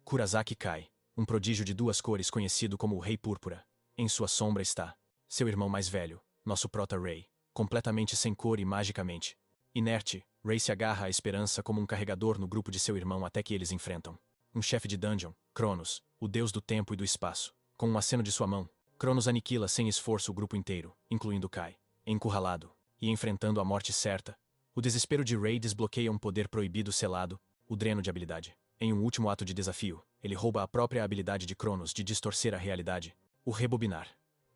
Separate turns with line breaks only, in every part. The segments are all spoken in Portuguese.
Kurasaki cai, um prodígio de duas cores conhecido como o Rei Púrpura. Em sua sombra está seu irmão mais velho, nosso prota Ray, completamente sem cor e magicamente inerte. Ray se agarra à esperança como um carregador no grupo de seu irmão até que eles enfrentam um chefe de dungeon, Cronos, o deus do tempo e do espaço. Com um aceno de sua mão, Cronos aniquila sem esforço o grupo inteiro, incluindo Kai. Encurralado e enfrentando a morte certa, o desespero de Ray desbloqueia um poder proibido selado, o dreno de habilidade. Em um último ato de desafio, ele rouba a própria habilidade de Cronos de distorcer a realidade, o rebobinar.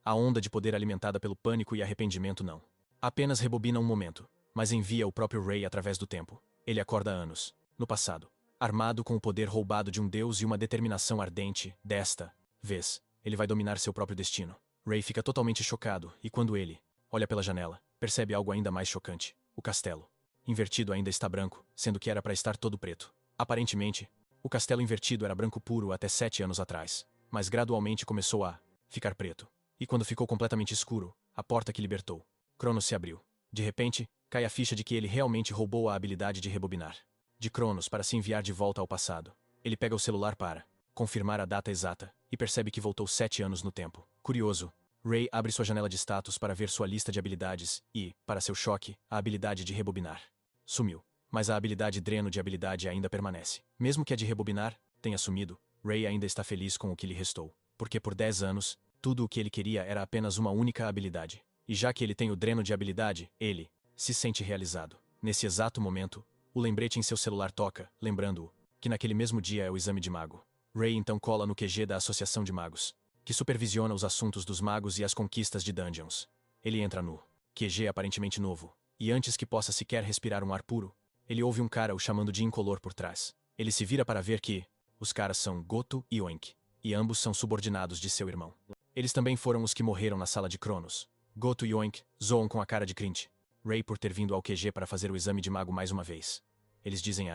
A onda de poder alimentada pelo pânico e arrependimento não apenas rebobina um momento, mas envia o próprio Ray através do tempo. Ele acorda anos, no passado, armado com o poder roubado de um deus e uma determinação ardente. Desta vez, ele vai dominar seu próprio destino. Ray fica totalmente chocado e quando ele olha pela janela, percebe algo ainda mais chocante. O castelo invertido ainda está branco, sendo que era para estar todo preto. Aparentemente, o castelo invertido era branco puro até 7 anos atrás, mas gradualmente começou a ficar preto. E quando ficou completamente escuro, a porta que libertou Cronos se abriu. De repente, cai a ficha de que ele realmente roubou a habilidade de rebobinar de Cronos para se enviar de volta ao passado. Ele pega o celular para confirmar a data exata e percebe que voltou 7 anos no tempo. Curioso, Ray abre sua janela de status para ver sua lista de habilidades e, para seu choque, a habilidade de rebobinar sumiu. Mas a habilidade dreno de habilidade ainda permanece. Mesmo que a de rebobinar tenha sumido, Ray ainda está feliz com o que lhe restou. Porque por 10 anos, tudo o que ele queria era apenas uma única habilidade. E já que ele tem o dreno de habilidade, ele se sente realizado. Nesse exato momento, o lembrete em seu celular toca, lembrando-o que naquele mesmo dia é o exame de mago. Ray então cola no QG da Associação de Magos, que supervisiona os assuntos dos magos e as conquistas de dungeons. Ele entra no QG aparentemente novo, e antes que possa sequer respirar um ar puro, ele ouve um cara o chamando de incolor por trás. Ele se vira para ver que os caras são Goto e Oink, e ambos são subordinados de seu irmão. Eles também foram os que morreram na sala de Cronos. Goto e Oink zoam com a cara de Crint Ray por ter vindo ao QG para fazer o exame de mago mais uma vez. Eles dizem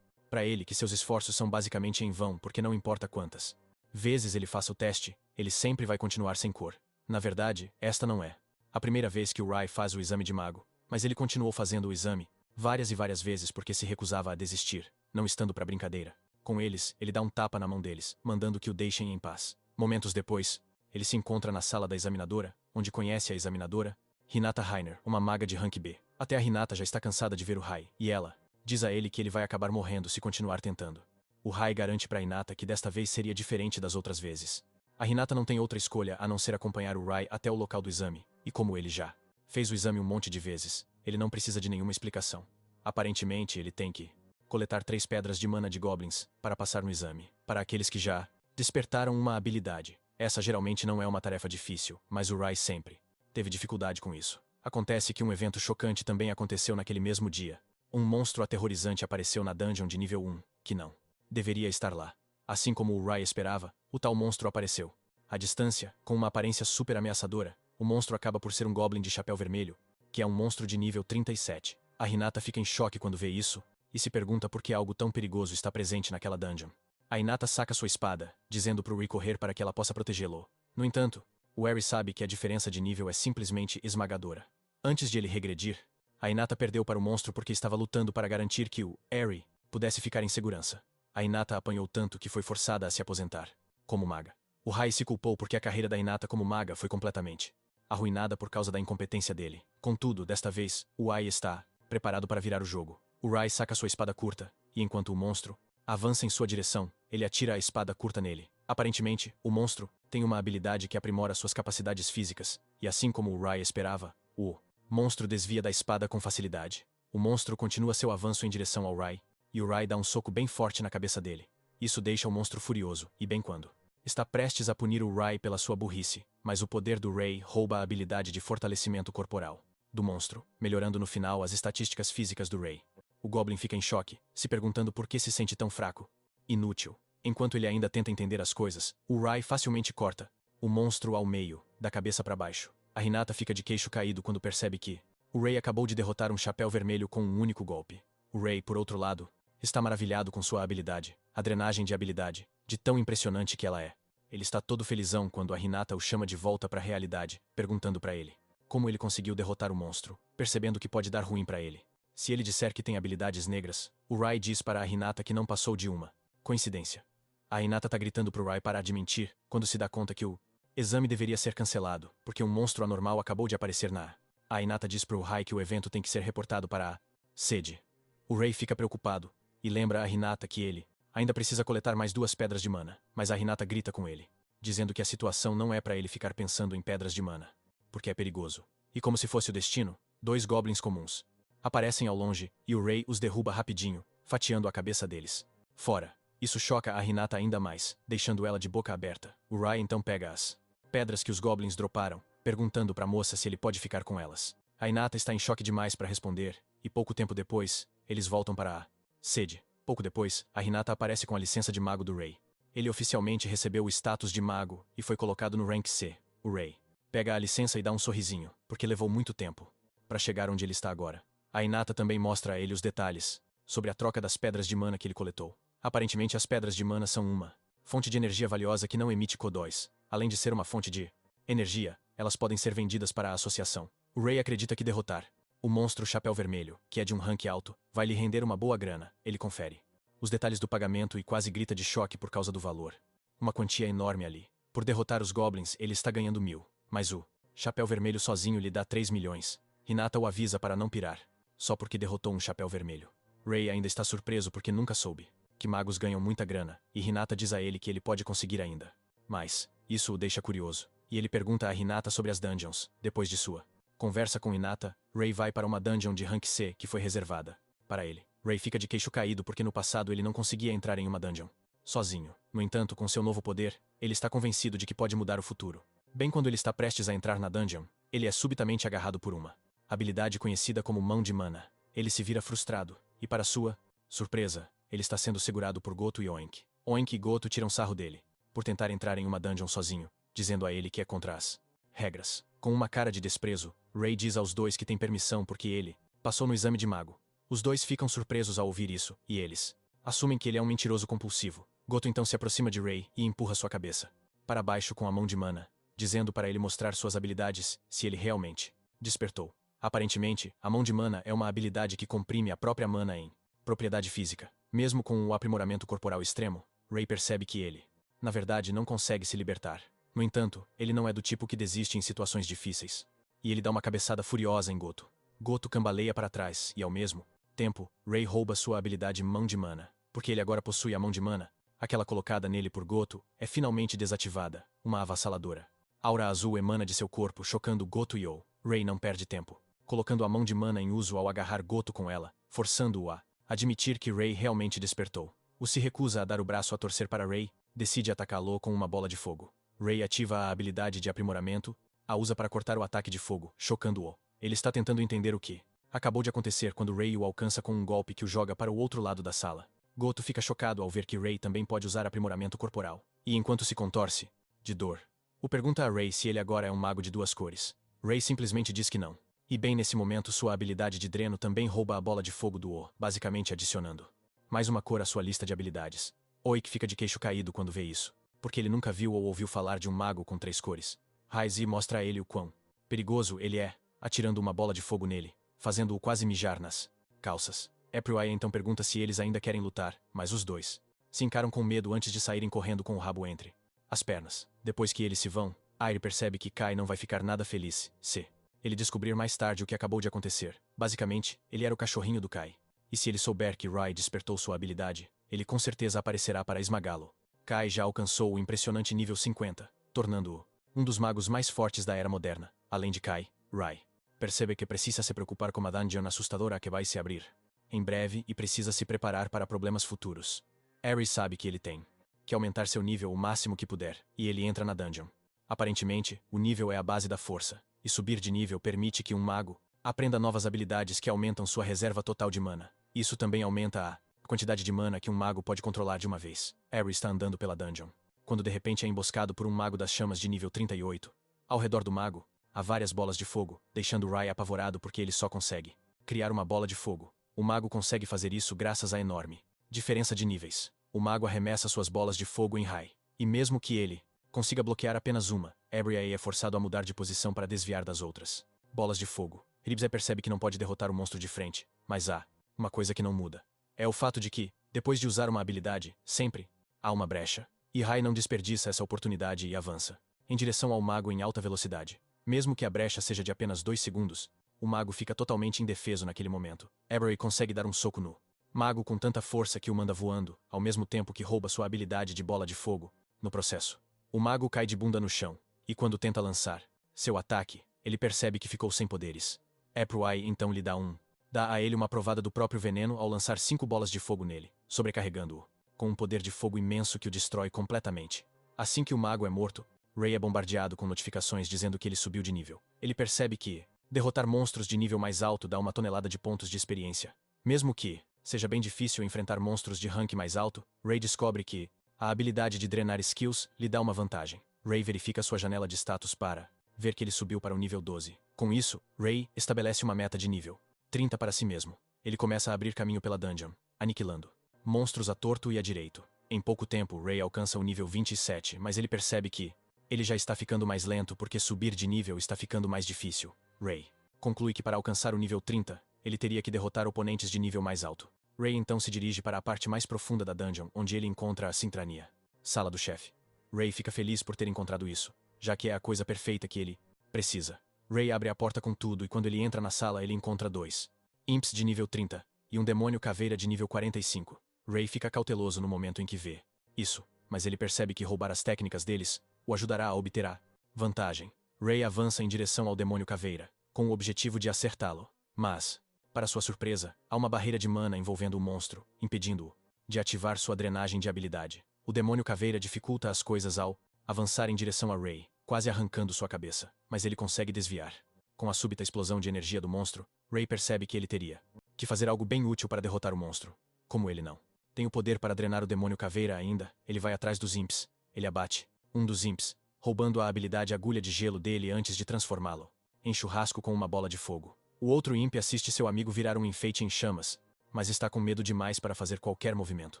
para ele que seus esforços são basicamente em vão porque não importa quantas vezes ele faça o teste, ele sempre vai continuar sem cor. Na verdade, esta não é a primeira vez que o Ray faz o exame de mago, mas ele continuou fazendo o exame várias e várias vezes porque se recusava a desistir, não estando para brincadeira. Com eles, ele dá um tapa na mão deles, mandando que o deixem em paz. Momentos depois, ele se encontra na sala da examinadora, onde conhece a examinadora, Hinata Rainer, uma maga de rank B. Até a Hinata já está cansada de ver o Rai, e ela diz a ele que ele vai acabar morrendo se continuar tentando. O Rai garante para Hinata que desta vez seria diferente das outras vezes. A Hinata não tem outra escolha a não ser acompanhar o Rai até o local do exame, e como ele já fez o exame um monte de vezes, ele não precisa de nenhuma explicação. Aparentemente, ele tem que coletar 3 pedras de mana de goblins para passar no exame. Para aqueles que já despertaram uma habilidade, essa geralmente não é uma tarefa difícil, mas o Rai sempre teve dificuldade com isso. Acontece que um evento chocante também aconteceu naquele mesmo dia. Um monstro aterrorizante apareceu na dungeon de nível 1, que não deveria estar lá. Assim como o Rai esperava, o tal monstro apareceu. À distância, com uma aparência super ameaçadora, o monstro acaba por ser um goblin de chapéu vermelho, que é um monstro de nível 37. A Hinata fica em choque quando vê isso, e se pergunta por que algo tão perigoso está presente naquela dungeon. A Hinata saca sua espada, dizendo para o Ray correr para que ela possa protegê-lo. No entanto, o Eri sabe que a diferença de nível é simplesmente esmagadora. Antes de ele regredir, a Hinata perdeu para o monstro porque estava lutando para garantir que o Eri pudesse ficar em segurança. A Hinata apanhou tanto que foi forçada a se aposentar como maga. O Rai se culpou porque a carreira da Hinata como maga foi completamente arruinada por causa da incompetência dele. Contudo, desta vez, o Rai está preparado para virar o jogo. O Rai saca sua espada curta, e enquanto o monstro avança em sua direção, ele atira a espada curta nele. Aparentemente, o monstro tem uma habilidade que aprimora suas capacidades físicas, e assim como o Rai esperava, o monstro desvia da espada com facilidade. O monstro continua seu avanço em direção ao Rai, e o Rai dá um soco bem forte na cabeça dele. Isso deixa o monstro furioso, e bem quando está prestes a punir o Rai pela sua burrice, mas o poder do Ray rouba a habilidade de fortalecimento corporal do monstro, melhorando no final as estatísticas físicas do Ray. O Goblin fica em choque, se perguntando por que se sente tão fraco. Inútil. Enquanto ele ainda tenta entender as coisas, o Rai facilmente corta o monstro ao meio, da cabeça para baixo. A Hinata fica de queixo caído quando percebe que o Ray acabou de derrotar um chapéu vermelho com um único golpe. O Ray, por outro lado, está maravilhado com sua habilidade, a drenagem de habilidade, de tão impressionante que ela é. Ele está todo felizão quando a Hinata o chama de volta para a realidade, perguntando para ele como ele conseguiu derrotar o monstro, percebendo que pode dar ruim para ele. Se ele disser que tem habilidades negras, o Rai diz para a Hinata que não passou de uma coincidência. A Hinata tá gritando pro Rai parar de mentir, quando se dá conta que o exame deveria ser cancelado, porque um monstro anormal acabou de aparecer na... A Hinata diz pro Rai que o evento tem que ser reportado para a sede. O Rai fica preocupado, e lembra a Hinata que ele ainda precisa coletar mais 2 pedras de mana, mas a Hinata grita com ele, dizendo que a situação não é para ele ficar pensando em pedras de mana, porque é perigoso. E como se fosse o destino, 2 goblins comuns aparecem ao longe, e o Rai os derruba rapidinho, fatiando a cabeça deles fora. Isso choca a Hinata ainda mais, deixando ela de boca aberta. O Rai então pega as pedras que os goblins droparam, perguntando pra moça se ele pode ficar com elas. A Hinata está em choque demais para responder, e pouco tempo depois, eles voltam para a sede. Pouco depois, a Hinata aparece com a licença de mago do Rai. Ele oficialmente recebeu o status de mago e foi colocado no Rank C. O Rai pega a licença e dá um sorrisinho, porque levou muito tempo para chegar onde ele está agora. A Hinata também mostra a ele os detalhes sobre a troca das pedras de mana que ele coletou. Aparentemente as pedras de mana são uma fonte de energia valiosa que não emite codóis. Além de ser uma fonte de energia, elas podem ser vendidas para a associação. O Rai acredita que derrotar o monstro Chapéu Vermelho, que é de um rank alto, vai lhe render uma boa grana. Ele confere os detalhes do pagamento e quase grita de choque por causa do valor. Uma quantia enorme ali. Por derrotar os goblins, ele está ganhando 1000. Mas o Chapéu Vermelho sozinho lhe dá 3 milhões. Hinata o avisa para não pirar, só porque derrotou um Chapéu Vermelho. Rai ainda está surpreso porque nunca soube que magos ganham muita grana, e Hinata diz a ele que ele pode conseguir ainda. Mas isso o deixa curioso, e ele pergunta a Hinata sobre as dungeons. Depois de sua conversa com Hinata, Rai vai para uma dungeon de rank C que foi reservada para ele. Rai fica de queixo caído porque no passado ele não conseguia entrar em uma dungeon sozinho. No entanto, com seu novo poder, ele está convencido de que pode mudar o futuro. Bem quando ele está prestes a entrar na dungeon, ele é subitamente agarrado por uma habilidade conhecida como Mão de Mana. Ele se vira frustrado, e para sua surpresa, ele está sendo segurado por Goto e Oink. Oink e Goto tiram sarro dele por tentar entrar em uma dungeon sozinho, dizendo a ele que é contra as regras. Com uma cara de desprezo, Rai diz aos dois que tem permissão porque ele passou no exame de mago. Os dois ficam surpresos ao ouvir isso, e eles assumem que ele é um mentiroso compulsivo. Goto então se aproxima de Rai e empurra sua cabeça para baixo com a mão de mana, dizendo para ele mostrar suas habilidades se ele realmente despertou. Aparentemente, a mão de mana é uma habilidade que comprime a própria mana em propriedade física. Mesmo com o aprimoramento corporal extremo, Rai percebe que ele, na verdade, não consegue se libertar. No entanto, ele não é do tipo que desiste em situações difíceis. E ele dá uma cabeçada furiosa em Goto. Goto cambaleia para trás e, ao mesmo tempo, Rai rouba sua habilidade Mão de Mana. Porque ele agora possui a Mão de Mana, aquela colocada nele por Goto é finalmente desativada, uma avassaladora. Aura azul emana de seu corpo, chocando Goto e O. Rai não perde tempo, colocando a Mão de Mana em uso ao agarrar Goto com ela, forçando-o a admitir que Rai realmente despertou. O se recusa a dar o braço a torcer para Rai, decide atacá-lo com uma bola de fogo. Rai ativa a habilidade de aprimoramento, a usa para cortar o ataque de fogo, chocando-o. Ele está tentando entender o que acabou de acontecer quando Rai o alcança com um golpe que o joga para o outro lado da sala. Goto fica chocado ao ver que Rai também pode usar aprimoramento corporal, e enquanto se contorce de dor, o pergunta a Rai se ele agora é um mago de 2 cores. Rai simplesmente diz que não. E bem nesse momento sua habilidade de dreno também rouba a bola de fogo do O, basicamente adicionando mais uma cor à sua lista de habilidades. Oik fica de queixo caído quando vê isso, porque ele nunca viu ou ouviu falar de um mago com 3 cores. Raizi mostra a ele o quão perigoso ele é, atirando uma bola de fogo nele, fazendo-o quase mijar nas calças. April então pergunta se eles ainda querem lutar, mas os dois se encaram com medo antes de saírem correndo com o rabo entre as pernas. Depois que eles se vão, Aire percebe que Kai não vai ficar nada feliz se ele descobrir mais tarde o que acabou de acontecer. Basicamente, ele era o cachorrinho do Kai. E se ele souber que Rai despertou sua habilidade, ele com certeza aparecerá para esmagá-lo. Kai já alcançou o impressionante nível 50, tornando-o um dos magos mais fortes da era moderna. Além de Kai, Rai percebe que precisa se preocupar com a dungeon assustadora que vai se abrir em breve e precisa se preparar para problemas futuros. Ares sabe que ele tem que aumentar seu nível o máximo que puder, e ele entra na dungeon. Aparentemente, o nível é a base da força, e subir de nível permite que um mago aprenda novas habilidades que aumentam sua reserva total de mana. Isso também aumenta a quantidade de mana que um mago pode controlar de uma vez. Ares está andando pela dungeon, quando de repente é emboscado por um mago das chamas de nível 38. Ao redor do mago, há várias bolas de fogo, deixando Rai apavorado porque ele só consegue criar uma bola de fogo. O mago consegue fazer isso graças à enorme diferença de níveis. O mago arremessa suas bolas de fogo em Rai, e mesmo que ele consiga bloquear apenas uma, Abriae é forçado a mudar de posição para desviar das outras bolas de fogo. Ribsé percebe que não pode derrotar o monstro de frente, mas há uma coisa que não muda. É o fato de que, depois de usar uma habilidade, sempre Há uma brecha. E Rai não desperdiça essa oportunidade e avança em direção ao mago em alta velocidade. Mesmo que a brecha seja de apenas 2 segundos, o mago fica totalmente indefeso naquele momento. Avery consegue dar um soco no mago com tanta força que o manda voando, ao mesmo tempo que rouba sua habilidade de bola de fogo. No processo, o mago cai de bunda no chão, e quando tenta lançar seu ataque, ele percebe que ficou sem poderes. Avery então lhe dá a ele uma provada do próprio veneno ao lançar 5 bolas de fogo nele, sobrecarregando-o com um poder de fogo imenso que o destrói completamente. Assim que o mago é morto, Ray é bombardeado com notificações dizendo que ele subiu de nível. Ele percebe que derrotar monstros de nível mais alto dá uma tonelada de pontos de experiência. Mesmo que seja bem difícil enfrentar monstros de rank mais alto, Ray descobre que a habilidade de drenar skills lhe dá uma vantagem. Ray verifica sua janela de status para ver que ele subiu para o nível 12. Com isso, Ray estabelece uma meta de nível 30 para si mesmo. Ele começa a abrir caminho pela dungeon, aniquilando monstros à torto e à direito. Em pouco tempo, Ray alcança o nível 27, mas ele percebe que ele já está ficando mais lento porque subir de nível está ficando mais difícil. Ray conclui que para alcançar o nível 30, ele teria que derrotar oponentes de nível mais alto. Ray então se dirige para a parte mais profunda da dungeon, onde ele encontra a Sintrania, sala do chefe. Ray fica feliz por ter encontrado isso, já que é a coisa perfeita que ele precisa. Ray abre a porta com tudo e quando ele entra na sala ele encontra 2 imps de nível 30 e um demônio caveira de nível 45. Ray fica cauteloso no momento em que vê isso, mas ele percebe que roubar as técnicas deles o ajudará a obter a vantagem. Ray avança em direção ao demônio caveira, com o objetivo de acertá-lo. Mas, para sua surpresa, há uma barreira de mana envolvendo o monstro, impedindo-o de ativar sua drenagem de habilidade. O demônio caveira dificulta as coisas ao avançar em direção a Ray, quase arrancando sua cabeça, mas ele consegue desviar. Com a súbita explosão de energia do monstro, Ray percebe que ele teria que fazer algo bem útil para derrotar o monstro. Como ele não tem o poder para drenar o demônio caveira ainda, ele vai atrás dos imps. Ele abate um dos imps, roubando a habilidade agulha de gelo dele antes de transformá-lo em churrasco com uma bola de fogo. O outro imp assiste seu amigo virar um enfeite em chamas, mas está com medo demais para fazer qualquer movimento.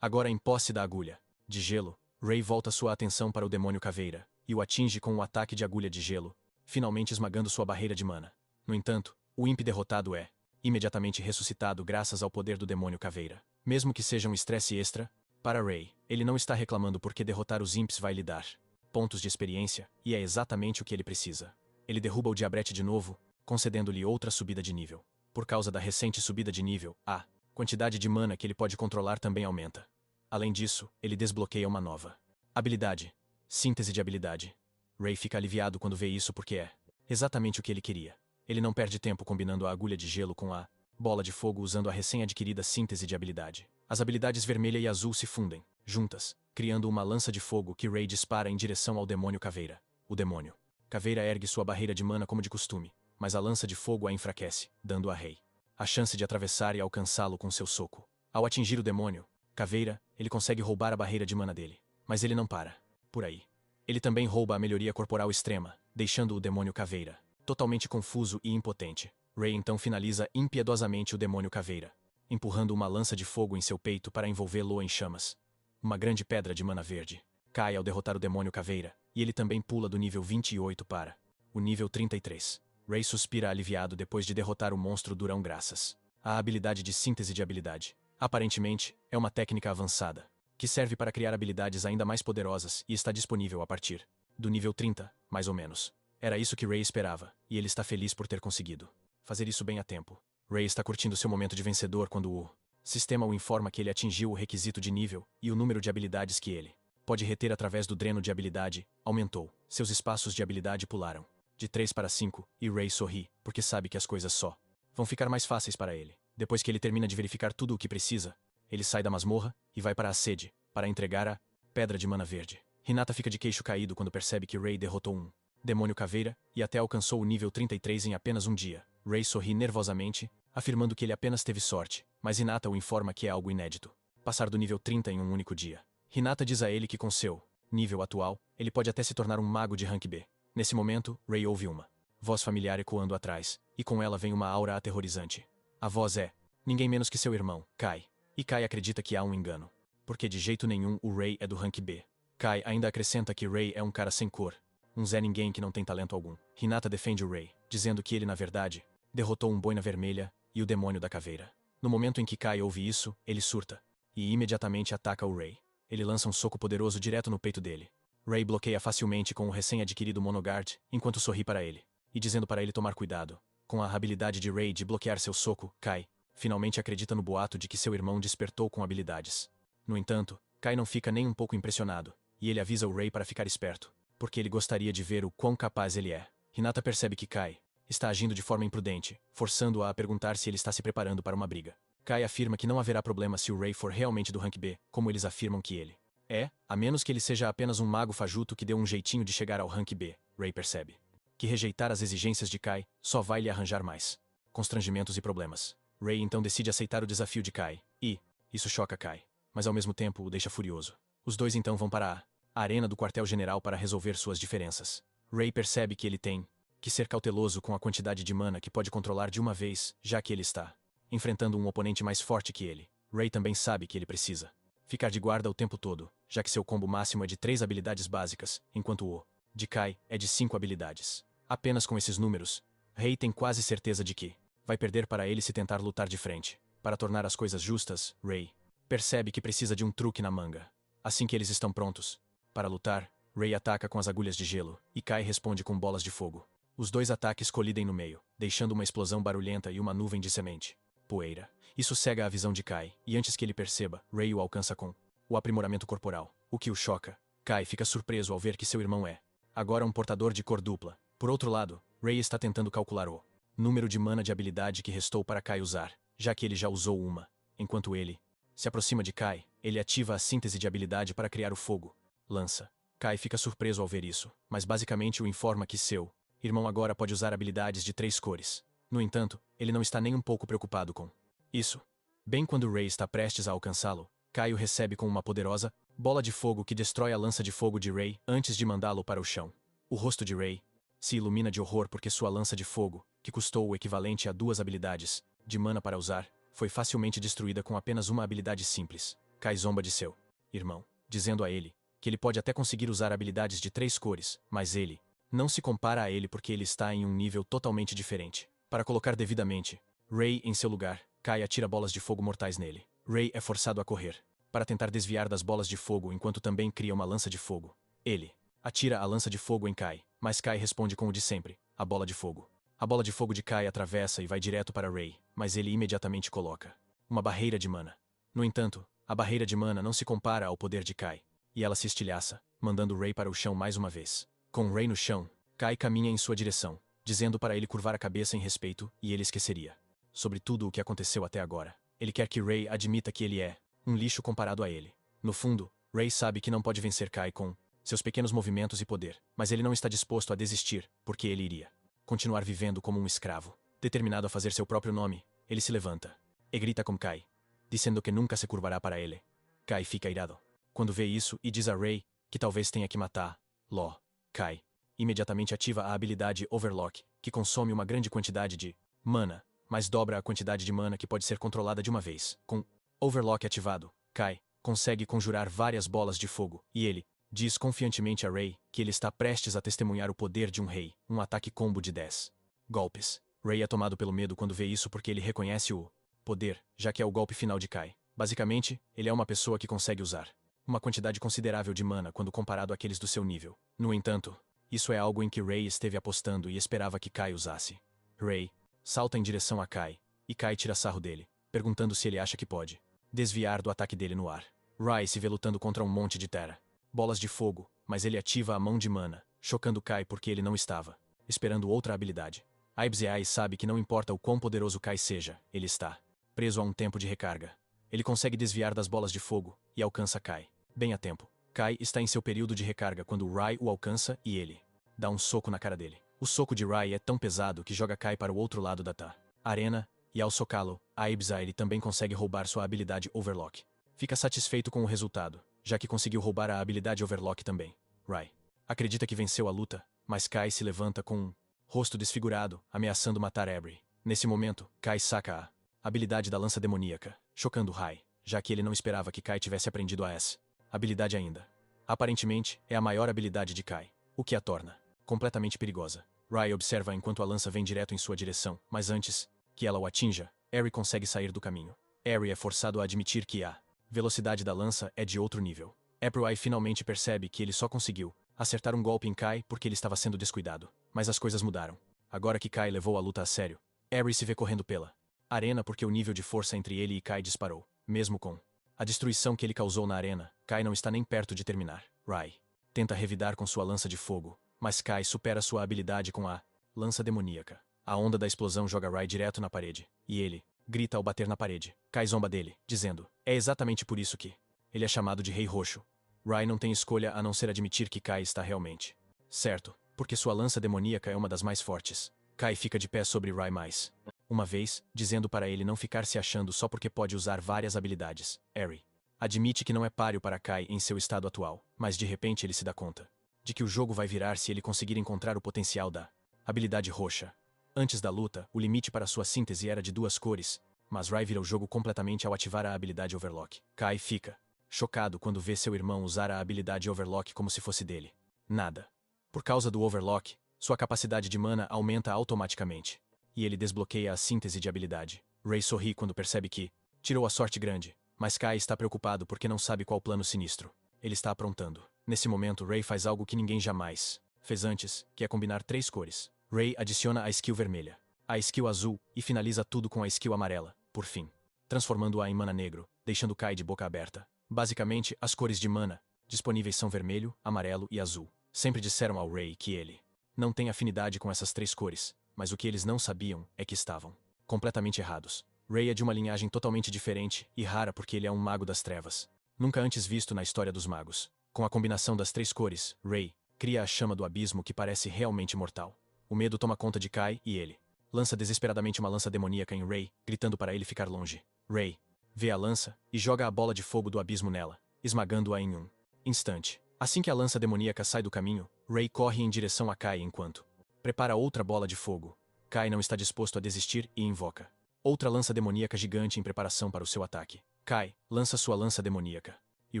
Agora em posse da agulha de gelo, Ray volta sua atenção para o demônio caveira e o atinge com um ataque de agulha de gelo, finalmente esmagando sua barreira de mana. No entanto, o imp derrotado é imediatamente ressuscitado graças ao poder do demônio caveira. Mesmo que seja um estresse extra, para Ray, ele não está reclamando porque derrotar os imps vai lhe dar pontos de experiência, e é exatamente o que ele precisa. Ele derruba o Diabrete de novo, concedendo-lhe outra subida de nível. Por causa da recente subida de nível, a quantidade de mana que ele pode controlar também aumenta. Além disso, ele desbloqueia uma nova habilidade. Síntese de habilidade. Ray fica aliviado quando vê isso porque é exatamente o que ele queria. Ele não perde tempo combinando a agulha de gelo com a bola de fogo usando a recém-adquirida síntese de habilidade. As habilidades vermelha e azul se fundem, juntas, criando uma lança de fogo que Ray dispara em direção ao demônio caveira. O demônio caveira ergue sua barreira de mana como de costume, mas a lança de fogo a enfraquece, dando a Ray a chance de atravessar e alcançá-lo com seu soco. Ao atingir o demônio caveira, ele consegue roubar a barreira de mana dele. Mas ele não para por aí. Ele também rouba a melhoria corporal extrema, deixando o demônio caveira totalmente confuso e impotente. Ray então finaliza impiedosamente o demônio caveira, empurrando uma lança de fogo em seu peito para envolvê-lo em chamas. Uma grande pedra de mana verde cai ao derrotar o demônio caveira, e ele também pula do nível 28 para o nível 33. Ray suspira aliviado depois de derrotar o monstro durão graças à habilidade de síntese de habilidade. Aparentemente, é uma técnica avançada, que serve para criar habilidades ainda mais poderosas e está disponível a partir do nível 30, mais ou menos. Era isso que Ray esperava, e ele está feliz por ter conseguido fazer isso bem a tempo. Ray está curtindo seu momento de vencedor quando o sistema o informa que ele atingiu o requisito de nível e o número de habilidades que ele pode reter através do dreno de habilidade aumentou. Seus espaços de habilidade pularam de 3 para 5, e Ray sorri, porque sabe que as coisas só vão ficar mais fáceis para ele. Depois que ele termina de verificar tudo o que precisa, ele sai da masmorra e vai para a sede para entregar a pedra de mana verde. Hinata fica de queixo caído quando percebe que Ray derrotou um demônio caveira e até alcançou o nível 33 em apenas um dia. Ray sorri nervosamente, afirmando que ele apenas teve sorte, mas Hinata o informa que é algo inédito passar do nível 30 em um único dia. Hinata diz a ele que com seu nível atual, ele pode até se tornar um mago de rank B. Nesse momento, Ray ouve uma voz familiar ecoando atrás, e com ela vem uma aura aterrorizante. A voz é ninguém menos que seu irmão, Kai. E Kai acredita que há um engano, porque de jeito nenhum o Ray é do rank B. Kai ainda acrescenta que Ray é um cara sem cor, um Zé Ninguém que não tem talento algum. Hinata defende o Ray, dizendo que ele na verdade derrotou um boina vermelha e o demônio da caveira. No momento em que Kai ouve isso, ele surta e imediatamente ataca o Ray. ele lança um soco poderoso direto no peito dele. Ray bloqueia facilmente com o recém-adquirido Monoguard, enquanto sorri para ele, e dizendo para ele tomar cuidado. Com a habilidade de Ray de bloquear seu soco, Kai finalmente acredita no boato de que seu irmão despertou com habilidades. No entanto, Kai não fica nem um pouco impressionado, e ele avisa o Ray para ficar esperto, porque ele gostaria de ver o quão capaz ele é. Hinata percebe que Kai está agindo de forma imprudente, forçando-a a perguntar se ele está se preparando para uma briga. Kai afirma que não haverá problema se o Ray for realmente do rank B, como eles afirmam que ele é, a menos que ele seja apenas um mago fajuto que deu um jeitinho de chegar ao rank B. Ray percebe que rejeitar as exigências de Kai só vai lhe arranjar mais constrangimentos e problemas. Ray então decide aceitar o desafio de Kai, e isso choca Kai, mas ao mesmo tempo o deixa furioso. Os dois então vão para a arena do quartel-general para resolver suas diferenças. Ray percebe que ele tem que ser cauteloso com a quantidade de mana que pode controlar de uma vez, já que ele está enfrentando um oponente mais forte que ele. Ray também sabe que ele precisa ficar de guarda o tempo todo, já que seu combo máximo é de 3 habilidades básicas, enquanto o de Kai é de 5 habilidades. Apenas com esses números, Ray tem quase certeza de que vai perder para ele se tentar lutar de frente. Para tornar as coisas justas, Ray percebe que precisa de um truque na manga. Assim que eles estão prontos para lutar, Ray ataca com as agulhas de gelo, e Kai responde com bolas de fogo. Os dois ataques colidem no meio, deixando uma explosão barulhenta e uma nuvem de semente poeira. Isso cega a visão de Kai, e antes que ele perceba, Ray o alcança com o aprimoramento corporal, o que o choca. Kai fica surpreso ao ver que seu irmão é agora um portador de cor dupla. Por outro lado, Ray está tentando calcular o número de mana de habilidade que restou para Kai usar, já que ele já usou uma. Enquanto ele se aproxima de Kai, ele ativa a síntese de habilidade para criar o fogo lança. Kai fica surpreso ao ver isso, mas basicamente o informa que seu irmão agora pode usar habilidades de 3 cores. No entanto, ele não está nem um pouco preocupado com isso. Bem quando Ray está prestes a alcançá-lo, Kai o recebe com uma poderosa bola de fogo que destrói a lança de fogo de Ray antes de mandá-lo para o chão. O rosto de Ray se ilumina de horror porque sua lança de fogo, que custou o equivalente a 2 habilidades de mana para usar, foi facilmente destruída com apenas uma habilidade simples. Kai zomba de seu irmão, dizendo a ele que ele pode até conseguir usar habilidades de 3 cores, mas ele não se compara a ele porque ele está em um nível totalmente diferente. Para colocar devidamente Ray em seu lugar, Kai atira bolas de fogo mortais nele. Ray é forçado a correr para tentar desviar das bolas de fogo enquanto também cria uma lança de fogo. Ele atira a lança de fogo em Kai, mas Kai responde com o de sempre, a bola de fogo. A bola de fogo de Kai atravessa e vai direto para Ray, mas ele imediatamente coloca uma barreira de mana. No entanto, a barreira de mana não se compara ao poder de Kai, e ela se estilhaça, mandando Ray para o chão mais uma vez. Com Ray no chão, Kai caminha em sua direção, dizendo para ele curvar a cabeça em respeito, e ele esqueceria sobre tudo o que aconteceu até agora. Ele quer que Ray admita que ele é um lixo comparado a ele. No fundo, Ray sabe que não pode vencer Kai com seus pequenos movimentos e poder, mas ele não está disposto a desistir, porque ele iria continuar vivendo como um escravo. Determinado a fazer seu próprio nome, ele se levanta e grita com Kai, dizendo que nunca se curvará para ele. Kai fica irado quando vê isso e diz a Ray que talvez tenha que matá-lo. Kai imediatamente ativa a habilidade Overlock, que consome uma grande quantidade de mana, mas dobra a quantidade de mana que pode ser controlada de uma vez. Com Overlock ativado, Kai consegue conjurar várias bolas de fogo, e ele diz confiantemente a Ray que ele está prestes a testemunhar o poder de um rei, um ataque combo de 10 golpes. Ray é tomado pelo medo quando vê isso porque ele reconhece o poder, já que é o golpe final de Kai. Basicamente, ele é uma pessoa que consegue usar uma quantidade considerável de mana quando comparado àqueles do seu nível. No entanto, isso é algo em que Ray esteve apostando e esperava que Kai usasse. Ray salta em direção a Kai, e Kai tira sarro dele, perguntando se ele acha que pode desviar do ataque dele no ar. Ray se vê lutando contra um monte de terra bolas de fogo, mas ele ativa a mão de mana, chocando Kai porque ele não estava esperando outra habilidade. Aibzeai sabe que não importa o quão poderoso Kai seja, ele está preso a um tempo de recarga. Ele consegue desviar das bolas de fogo e alcança Kai bem a tempo. Kai está em seu período de recarga quando Ray o alcança e ele dá um soco na cara dele. O soco de Ray é tão pesado que joga Kai para o outro lado da arena, e ao socá-lo, Aibzeai também consegue roubar sua habilidade Overlock. Fica satisfeito com o resultado, já que conseguiu roubar a habilidade Overlock também. Ray acredita que venceu a luta, mas Kai se levanta com um rosto desfigurado, ameaçando matar Abby. Nesse momento, Kai saca a habilidade da lança demoníaca, chocando Ray, já que ele não esperava que Kai tivesse aprendido a essa habilidade ainda. Aparentemente, é a maior habilidade de Kai, o que a torna completamente perigosa. Ray observa enquanto a lança vem direto em sua direção, mas antes que ela o atinja, Eri consegue sair do caminho. Eri é forçado a admitir que a Velocidade da lança é de outro nível. April finalmente percebe que ele só conseguiu acertar um golpe em Kai porque ele estava sendo descuidado. Mas as coisas mudaram. Agora que Kai levou a luta a sério, Harry se vê correndo pela arena porque o nível de força entre ele e Kai disparou. Mesmo com a destruição que ele causou na arena, Kai não está nem perto de terminar. Rai tenta revidar com sua lança de fogo, mas Kai supera sua habilidade com a lança demoníaca. A onda da explosão joga Rai direto na parede, e ele grita ao bater na parede. Kai zomba dele, dizendo: é exatamente por isso que ele é chamado de Rei Roxo. Rai não tem escolha a não ser admitir que Kai está realmente certo, porque sua lança demoníaca é uma das mais fortes. Kai fica de pé sobre Rai mais uma vez, dizendo para ele não ficar se achando só porque pode usar várias habilidades. Harry admite que não é páreo para Kai em seu estado atual, mas de repente ele se dá conta de que o jogo vai virar se ele conseguir encontrar o potencial da habilidade roxa. Antes da luta, o limite para sua síntese era de 2 cores, mas Rai vira o jogo completamente ao ativar a habilidade Overlock. Kai fica chocado quando vê seu irmão usar a habilidade Overlock como se fosse dele. Nada. Por causa do Overlock, sua capacidade de mana aumenta automaticamente, e ele desbloqueia a síntese de habilidade. Ray sorri quando percebe que tirou a sorte grande, mas Kai está preocupado porque não sabe qual plano sinistro ele está aprontando. Nesse momento, Ray faz algo que ninguém jamais fez antes, que é combinar 3 cores. Ray adiciona a skill vermelha, a skill azul e finaliza tudo com a skill amarela, por fim, transformando-a em mana negro, deixando Kai de boca aberta. Basicamente, as cores de mana disponíveis são vermelho, amarelo e azul. Sempre disseram ao Ray que ele não tem afinidade com essas 3 cores, mas o que eles não sabiam é que estavam completamente errados. Ray é de uma linhagem totalmente diferente e rara porque ele é um mago das trevas, nunca antes visto na história dos magos. Com a combinação das 3 cores, Ray cria a chama do abismo que parece realmente mortal. O medo toma conta de Kai e ele lança desesperadamente uma lança demoníaca em Ray, gritando para ele ficar longe. Ray vê a lança e joga a bola de fogo do abismo nela, esmagando-a em um instante. Assim que a lança demoníaca sai do caminho, Ray corre em direção a Kai enquanto prepara outra bola de fogo. Kai não está disposto a desistir e invoca outra lança demoníaca gigante em preparação para o seu ataque. Kai lança sua lança demoníaca, e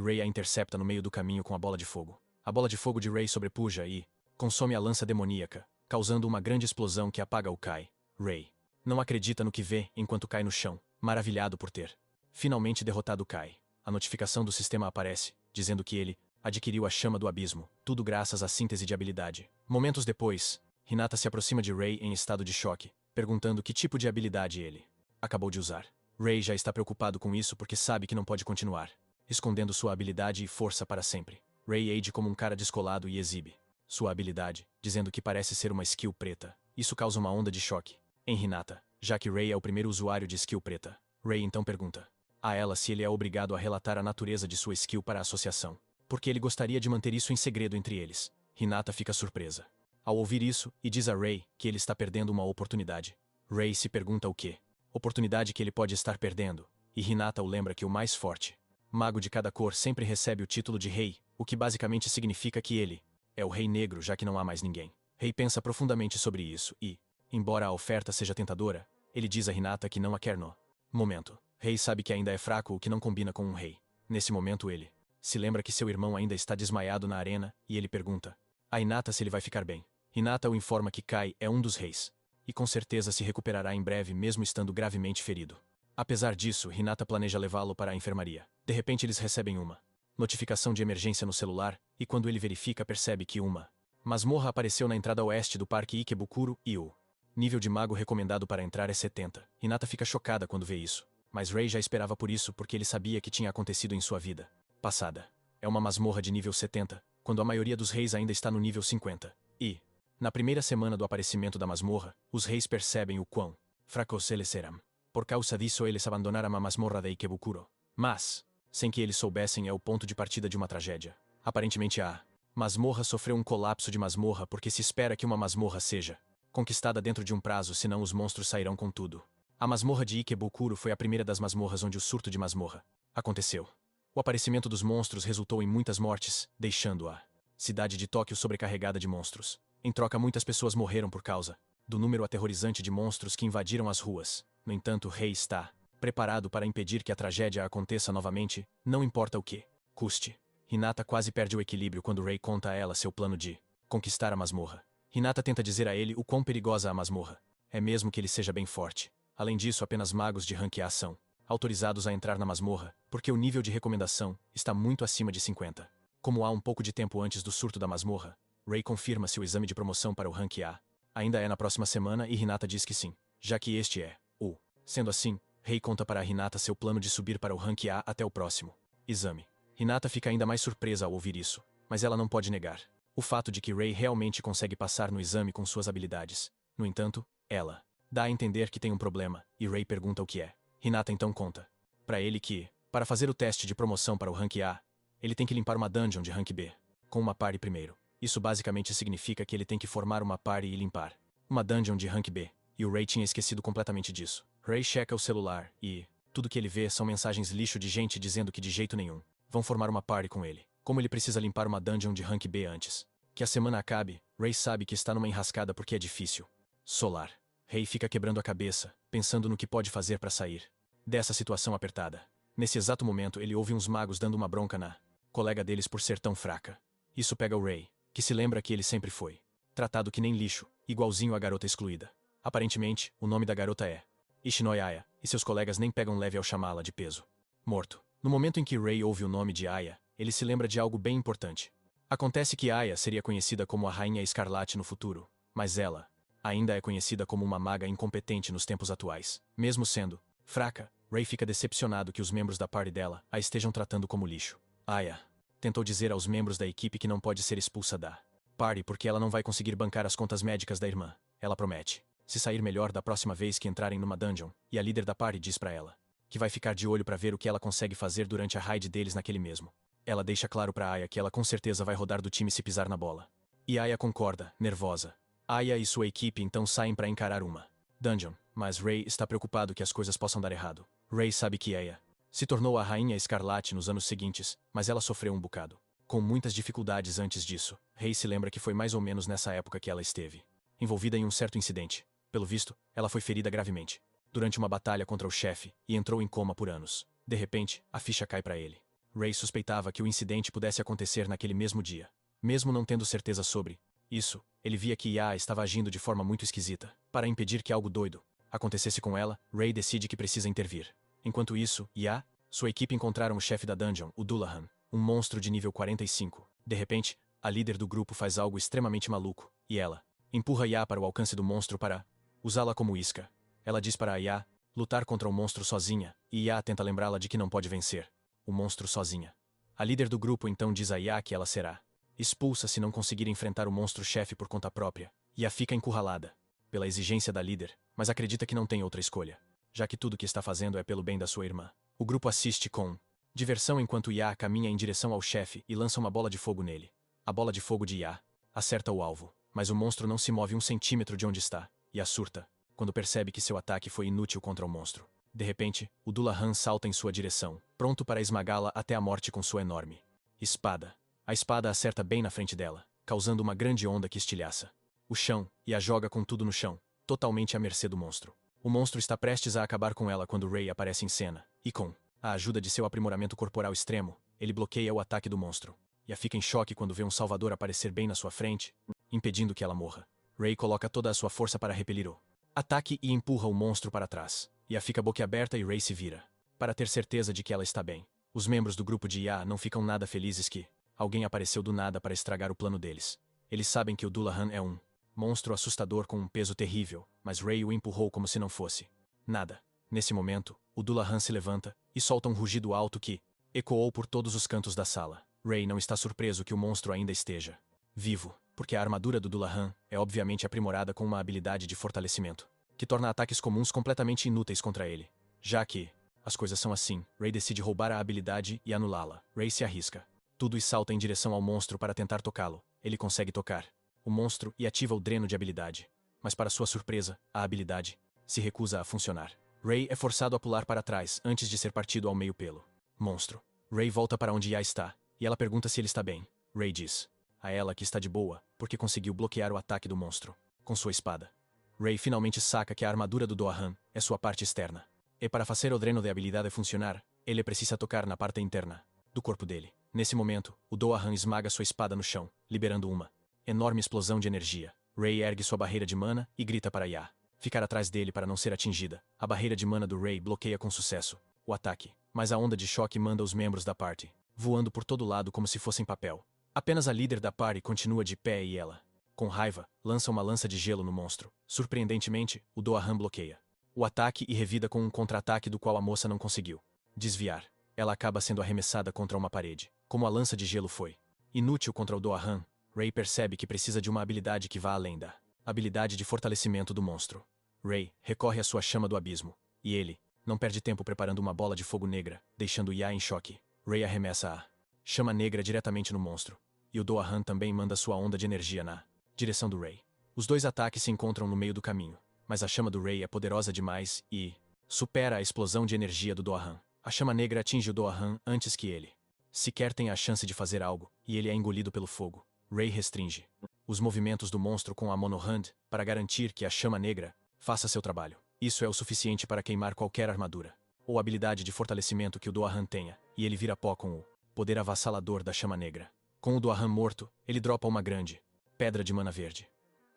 Ray a intercepta no meio do caminho com a bola de fogo. A bola de fogo de Ray sobrepuja e consome a lança demoníaca, causando uma grande explosão que apaga o Kai. Ray não acredita no que vê enquanto cai no chão, maravilhado por ter finalmente derrotado Kai. A notificação do sistema aparece, dizendo que ele adquiriu a chama do abismo, tudo graças à síntese de habilidade. Momentos depois, Hinata se aproxima de Ray em estado de choque, perguntando que tipo de habilidade ele acabou de usar. Ray já está preocupado com isso porque sabe que não pode continuar escondendo sua habilidade e força para sempre. Ray age como um cara descolado e exibe sua habilidade, dizendo que parece ser uma skill preta. Isso causa uma onda de choque em Hinata, já que Ray é o primeiro usuário de skill preta. Ray então pergunta a ela se ele é obrigado a relatar a natureza de sua skill para a associação, porque ele gostaria de manter isso em segredo entre eles. Hinata fica surpresa ao ouvir isso e diz a Ray que ele está perdendo uma oportunidade. Ray se pergunta o que oportunidade que ele pode estar perdendo, e Hinata o lembra que o mais forte mago de cada cor sempre recebe o título de rei, o que basicamente significa que ele é o rei negro, já que não há mais ninguém. Rei pensa profundamente sobre isso e, embora a oferta seja tentadora, ele diz a Hinata que não a quer no momento. Rei sabe que ainda é fraco, o que não combina com um rei. Nesse momento ele se lembra que seu irmão ainda está desmaiado na arena, e ele pergunta a Hinata se ele vai ficar bem. Hinata o informa que Kai é um dos reis, e com certeza se recuperará em breve mesmo estando gravemente ferido. Apesar disso, Hinata planeja levá-lo para a enfermaria. De repente eles recebem uma notificação de emergência no celular, e quando ele verifica percebe que uma masmorra apareceu na entrada oeste do Parque Ikebukuro, e o nível de mago recomendado para entrar é 70. Hinata fica chocada quando vê isso, mas Ray já esperava por isso porque ele sabia que tinha acontecido em sua vida passada. É uma masmorra de nível 70, quando a maioria dos reis ainda está no nível 50. E, na primeira semana do aparecimento da masmorra, os reis percebem o quão fracos eles eram. Por causa disso eles abandonaram a masmorra de Ikebukuro. Mas, sem que eles soubessem, é o ponto de partida de uma tragédia. Aparentemente a masmorra sofreu um colapso de masmorra porque se espera que uma masmorra seja conquistada dentro de um prazo, senão os monstros sairão com tudo. A masmorra de Ikebukuro foi a primeira das masmorras onde o surto de masmorra aconteceu. O aparecimento dos monstros resultou em muitas mortes, deixando a cidade de Tóquio sobrecarregada de monstros. Em troca, muitas pessoas morreram por causa do número aterrorizante de monstros que invadiram as ruas. No entanto, o rei está preparado para impedir que a tragédia aconteça novamente, não importa o que custe. Hinata quase perde o equilíbrio quando Ray conta a ela seu plano de conquistar a masmorra. Hinata tenta dizer a ele o quão perigosa a masmorra é, mesmo que ele seja bem forte. Além disso, apenas magos de rank A são autorizados a entrar na masmorra, porque o nível de recomendação está muito acima de 50. Como há um pouco de tempo antes do surto da masmorra, Rei confirma se o exame de promoção para o Rank A ainda é na próxima semana e Hinata diz que sim, já que este é o. Sendo assim, Rei conta para Hinata seu plano de subir para o Rank A até o próximo exame. Hinata fica ainda mais surpresa ao ouvir isso, mas ela não pode negar o fato de que Rei realmente consegue passar no exame com suas habilidades. No entanto, ela dá a entender que tem um problema, e Rei pergunta o que é. Hinata então conta para ele que, para fazer o teste de promoção para o Rank A, ele tem que limpar uma dungeon de Rank B, com uma party primeiro. Isso basicamente significa que ele tem que formar uma party e limpar uma dungeon de Rank B, e o Rei tinha esquecido completamente disso. Rei checa o celular e tudo que ele vê são mensagens lixo de gente dizendo que de jeito nenhum vão formar uma party com ele. Como ele precisa limpar uma dungeon de Rank B antes que a semana acabe, Rei sabe que está numa enrascada porque é difícil. Solar. Rei fica quebrando a cabeça, pensando no que pode fazer para sair dessa situação apertada. Nesse exato momento ele ouve uns magos dando uma bronca na colega deles por ser tão fraca. Isso pega o Rei, que se lembra que ele sempre foi tratado que nem lixo, igualzinho a garota excluída. Aparentemente, o nome da garota é Ishinoi Aya, e seus colegas nem pegam leve ao chamá-la de peso morto. No momento em que Rei ouve o nome de Aya, ele se lembra de algo bem importante. Acontece que Aya seria conhecida como a Rainha Escarlate no futuro, mas ela ainda é conhecida como uma maga incompetente nos tempos atuais. Mesmo sendo fraca, Rei fica decepcionado que os membros da party dela a estejam tratando como lixo. Aya tentou dizer aos membros da equipe que não pode ser expulsa da party porque ela não vai conseguir bancar as contas médicas da irmã. Ela promete se sair melhor da próxima vez que entrarem numa dungeon, e a líder da party diz pra ela que vai ficar de olho pra ver o que ela consegue fazer durante a raid deles naquele mesmo. Ela deixa claro pra Aya que ela com certeza vai rodar do time se pisar na bola. E Aya concorda, nervosa. Aya e sua equipe então saem pra encarar uma dungeon, mas Rei está preocupado que as coisas possam dar errado. Rei sabe que Aya se tornou a Rainha Escarlate nos anos seguintes, mas ela sofreu um bocado com muitas dificuldades antes disso. Rei se lembra que foi mais ou menos nessa época que ela esteve envolvida em um certo incidente. Pelo visto, ela foi ferida gravemente durante uma batalha contra o chefe e entrou em coma por anos. De repente, a ficha cai pra ele. Rei suspeitava que o incidente pudesse acontecer naquele mesmo dia. Mesmo não tendo certeza sobre isso, ele via que Ya estava agindo de forma muito esquisita. Para impedir que algo doido acontecesse com ela, Rei decide que precisa intervir. Enquanto isso, Ya, sua equipe encontraram o chefe da dungeon, o Dullahan, um monstro de nível 45. De repente, a líder do grupo faz algo extremamente maluco, e ela empurra Ya para o alcance do monstro para usá-la como isca. Ela diz para Ya lutar contra o monstro sozinha, e Ya tenta lembrá-la de que não pode vencer o monstro sozinha. A líder do grupo então diz a Ya que ela será expulsa se não conseguir enfrentar o monstro-chefe por conta própria. Ya fica encurralada pela exigência da líder, mas acredita que não tem outra escolha, já que tudo que está fazendo é pelo bem da sua irmã. O grupo assiste com diversão enquanto Ya caminha em direção ao chefe e lança uma bola de fogo nele. A bola de fogo de Ya acerta o alvo, mas o monstro não se move 1 centímetro de onde está, e a surta quando percebe que seu ataque foi inútil contra o monstro. De repente, o Dullahan salta em sua direção, pronto para esmagá-la até a morte com sua enorme espada. A espada acerta bem na frente dela, causando uma grande onda que estilhaça o chão e a joga com tudo no chão, totalmente à mercê do monstro. O monstro está prestes a acabar com ela quando Rei aparece em cena, e com a ajuda de seu aprimoramento corporal extremo, ele bloqueia o ataque do monstro. Ya fica em choque quando vê um salvador aparecer bem na sua frente, impedindo que ela morra. Rei coloca toda a sua força para repelir o ataque e empurra o monstro para trás. Ya fica boquiaberta e Rei se vira para ter certeza de que ela está bem. Os membros do grupo de Ya não ficam nada felizes que alguém apareceu do nada para estragar o plano deles. Eles sabem que o Dullahan é um monstro assustador com um peso terrível, mas Rei o empurrou como se não fosse nada. Nesse momento, o Dullahan se levanta e solta um rugido alto que ecoou por todos os cantos da sala. Rei não está surpreso que o monstro ainda esteja vivo, porque a armadura do Dullahan é obviamente aprimorada com uma habilidade de fortalecimento, que torna ataques comuns completamente inúteis contra ele. Já que as coisas são assim, Rei decide roubar a habilidade e anulá-la. Rei se arrisca tudo e salta em direção ao monstro para tentar tocá-lo. Ele consegue tocar o monstro e ativa o dreno de habilidade. Mas para sua surpresa, a habilidade se recusa a funcionar. Rei é forçado a pular para trás antes de ser partido ao meio pelo monstro. Rei volta para onde Ya está, e ela pergunta se ele está bem. Rei diz a ela que está de boa, porque conseguiu bloquear o ataque do monstro com sua espada. Rei finalmente saca que a armadura do Dullahan é sua parte externa. E para fazer o dreno de habilidade funcionar, ele precisa tocar na parte interna do corpo dele. Nesse momento, o Dullahan esmaga sua espada no chão, liberando uma enorme explosão de energia. Rei ergue sua barreira de mana e grita para Ya ficar atrás dele para não ser atingida. A barreira de mana do Rei bloqueia com sucesso o ataque, mas a onda de choque manda os membros da party voando por todo lado como se fossem papel. Apenas a líder da party continua de pé e ela, com raiva, lança uma lança de gelo no monstro. Surpreendentemente, o Doahan bloqueia o ataque e revida com um contra-ataque do qual a moça não conseguiu desviar. Ela acaba sendo arremessada contra uma parede, como a lança de gelo foi inútil contra o Doahan. Ray percebe que precisa de uma habilidade que vá além da habilidade de fortalecimento do monstro. Ray recorre à sua chama do abismo, e ele não perde tempo preparando uma bola de fogo negra, deixando Ya em choque. Ray arremessa a chama negra diretamente no monstro, e o Doahan também manda sua onda de energia na direção do Ray. Os dois ataques se encontram no meio do caminho, mas a chama do Ray é poderosa demais e supera a explosão de energia do Doahan. A chama negra atinge o Doahan antes que ele sequer tenha a chance de fazer algo, e ele é engolido pelo fogo. Ray restringe os movimentos do monstro com a monohand para garantir que a chama negra faça seu trabalho. Isso é o suficiente para queimar qualquer armadura ou habilidade de fortalecimento que o Doahan tenha, e ele vira pó com o poder avassalador da chama negra. Com o Doahan morto, ele dropa uma grande pedra de mana verde.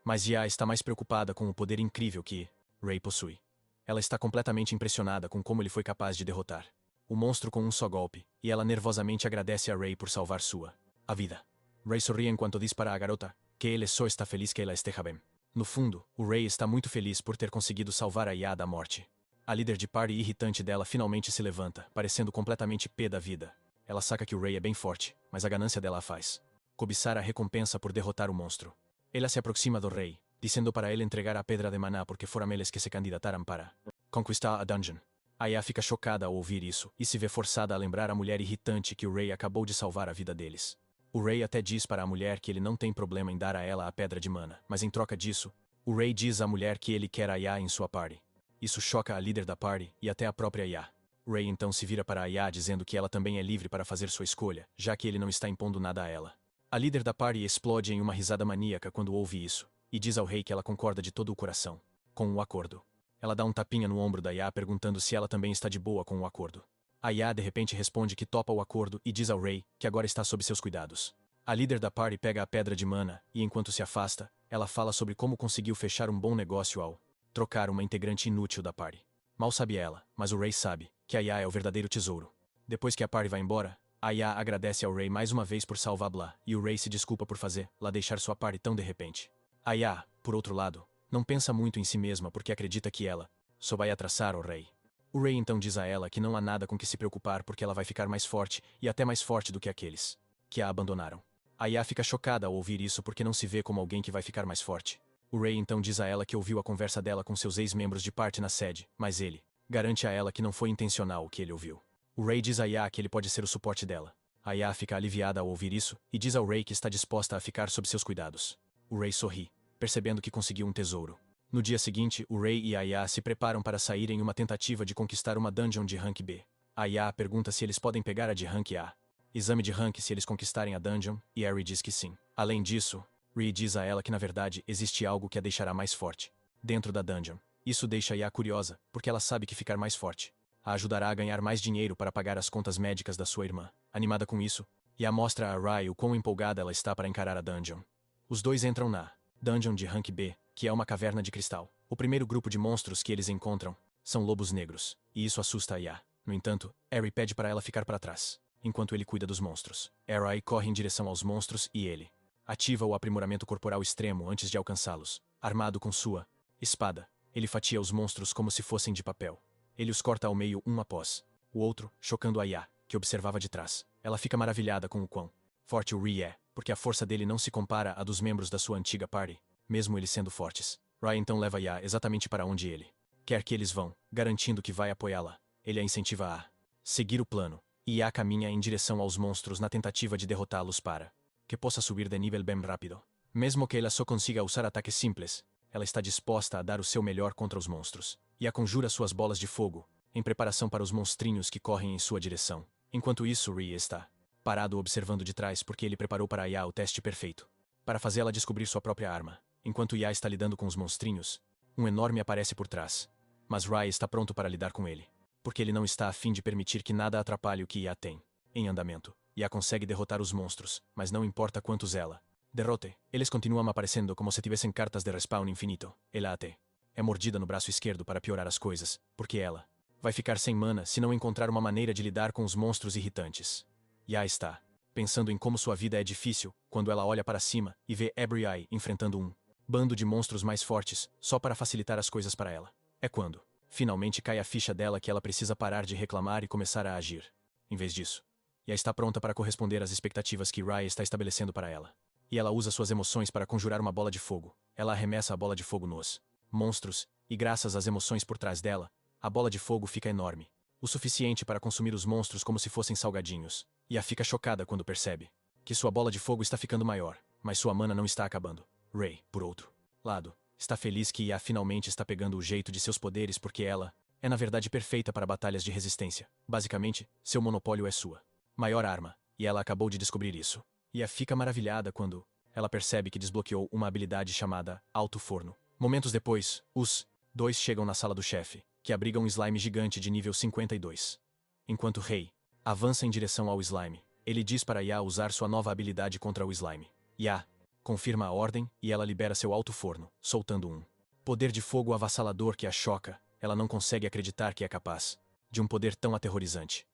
Mas Ya está mais preocupada com o poder incrível que Ray possui. Ela está completamente impressionada com como ele foi capaz de derrotar o monstro com um só golpe, e ela nervosamente agradece a Ray por salvar sua vida. Ray sorri enquanto diz para a garota que ele só está feliz que ela esteja bem. No fundo, o Ray está muito feliz por ter conseguido salvar a Ya da morte. A líder de party irritante dela finalmente se levanta, parecendo completamente pé da vida. Ela saca que o Ray é bem forte, mas a ganância dela a faz cobiçar a recompensa por derrotar o monstro. Ela se aproxima do Ray, dizendo para ele entregar a pedra de maná porque foram eles que se candidataram para conquistar a dungeon. A Ya fica chocada ao ouvir isso, e se vê forçada a lembrar a mulher irritante que o Ray acabou de salvar a vida deles. O Ray até diz para a mulher que ele não tem problema em dar a ela a pedra de mana, mas em troca disso, o Ray diz à mulher que ele quer a Ya em sua party. Isso choca a líder da party e até a própria Ya. Ray então se vira para a Ya dizendo que ela também é livre para fazer sua escolha, já que ele não está impondo nada a ela. A líder da party explode em uma risada maníaca quando ouve isso, e diz ao rei que ela concorda de todo o coração com o acordo. Ela dá um tapinha no ombro da Ya perguntando se ela também está de boa com o acordo. A Ya de repente responde que topa o acordo e diz ao Ray que agora está sob seus cuidados. A líder da party pega a pedra de mana e enquanto se afasta, ela fala sobre como conseguiu fechar um bom negócio ao trocar uma integrante inútil da party. Mal sabe ela, mas o Ray sabe que a Ya é o verdadeiro tesouro. Depois que a party vai embora, a Ya agradece ao Ray mais uma vez por salvá-la e o Ray se desculpa por fazer-la deixar sua party tão de repente. A Ya, por outro lado, não pensa muito em si mesma porque acredita que ela só vai atrasar o Ray. O Ray então diz a ela que não há nada com que se preocupar porque ela vai ficar mais forte e até mais forte do que aqueles que a abandonaram. A Ya fica chocada ao ouvir isso porque não se vê como alguém que vai ficar mais forte. O Ray então diz a ela que ouviu a conversa dela com seus ex-membros de party na sede, mas ele garante a ela que não foi intencional o que ele ouviu. O Ray diz a Ya que ele pode ser o suporte dela. A Ya fica aliviada ao ouvir isso e diz ao Ray que está disposta a ficar sob seus cuidados. O Ray sorri, percebendo que conseguiu um tesouro. No dia seguinte, o Ray e a Ya se preparam para sair em uma tentativa de conquistar uma dungeon de rank B. A Ya pergunta se eles podem pegar a de rank A. Exame de rank se eles conquistarem a dungeon, e Harry diz que sim. Além disso, Ray diz a ela que na verdade existe algo que a deixará mais forte dentro da dungeon. Isso deixa Ya curiosa, porque ela sabe que ficar mais forte a ajudará a ganhar mais dinheiro para pagar as contas médicas da sua irmã. Animada com isso, Ya mostra a Rai o quão empolgada ela está para encarar a dungeon. Os dois entram na dungeon de rank B, que é uma caverna de cristal. O primeiro grupo de monstros que eles encontram são lobos negros, e isso assusta a Ya. No entanto, Harry pede para ela ficar para trás, enquanto ele cuida dos monstros. Harry corre em direção aos monstros e ele ativa o aprimoramento corporal extremo antes de alcançá-los. Armado com sua espada, ele fatia os monstros como se fossem de papel. Ele os corta ao meio um após o outro, chocando a Ya, que observava de trás. Ela fica maravilhada com o quão forte o Ray é, porque a força dele não se compara à dos membros da sua antiga party, mesmo eles sendo fortes. Ray então leva Ya exatamente para onde ele quer que eles vão, garantindo que vai apoiá-la. Ele a incentiva a seguir o plano, e Ya caminha em direção aos monstros na tentativa de derrotá-los para que possa subir de nível bem rápido. Mesmo que ela só consiga usar ataques simples, ela está disposta a dar o seu melhor contra os monstros. E a conjura suas bolas de fogo, em preparação para os monstrinhos que correm em sua direção. Enquanto isso, Ray está parado observando de trás porque ele preparou para Ya o teste perfeito para fazê-la descobrir sua própria arma. Enquanto Ya está lidando com os monstrinhos, um enorme aparece por trás. Mas Ray está pronto para lidar com ele, porque ele não está a fim de permitir que nada atrapalhe o que Ya tem em andamento. Ya consegue derrotar os monstros, mas não importa quantos ela derrote, eles continuam aparecendo como se tivessem cartas de respawn infinito. Ela até é mordida no braço esquerdo para piorar as coisas, porque ela Vai ficar sem mana se não encontrar uma maneira de lidar com os monstros irritantes. Ya está pensando em como sua vida é difícil quando ela olha para cima e vê Ebrei enfrentando um bando de monstros mais fortes só para facilitar as coisas para ela. É quando finalmente cai a ficha dela que ela precisa parar de reclamar e começar a agir. Em vez disso, Ya está pronta para corresponder às expectativas que Rai está estabelecendo para ela. E ela usa suas emoções para conjurar uma bola de fogo. Ela arremessa a bola de fogo nos monstros, e graças às emoções por trás dela, a bola de fogo fica enorme. O suficiente para consumir os monstros como se fossem salgadinhos. E a fica chocada quando percebe que sua bola de fogo está ficando maior, mas sua mana não está acabando. Ray, por outro lado, está feliz que Ya finalmente está pegando o jeito de seus poderes porque ela é na verdade perfeita para batalhas de resistência. Basicamente, seu monopólio é sua maior arma, e ela acabou de descobrir isso. Ya fica maravilhada quando ela percebe que desbloqueou uma habilidade chamada Alto Forno. Momentos depois, os dois chegam na sala do chefe, que abriga um slime gigante de nível 52. Enquanto Rei avança em direção ao slime, ele diz para Ya usar sua nova habilidade contra o slime. Ya confirma a ordem e ela libera seu alto forno, soltando um poder de fogo avassalador que a choca. Ela não consegue acreditar que é capaz de um poder tão aterrorizante.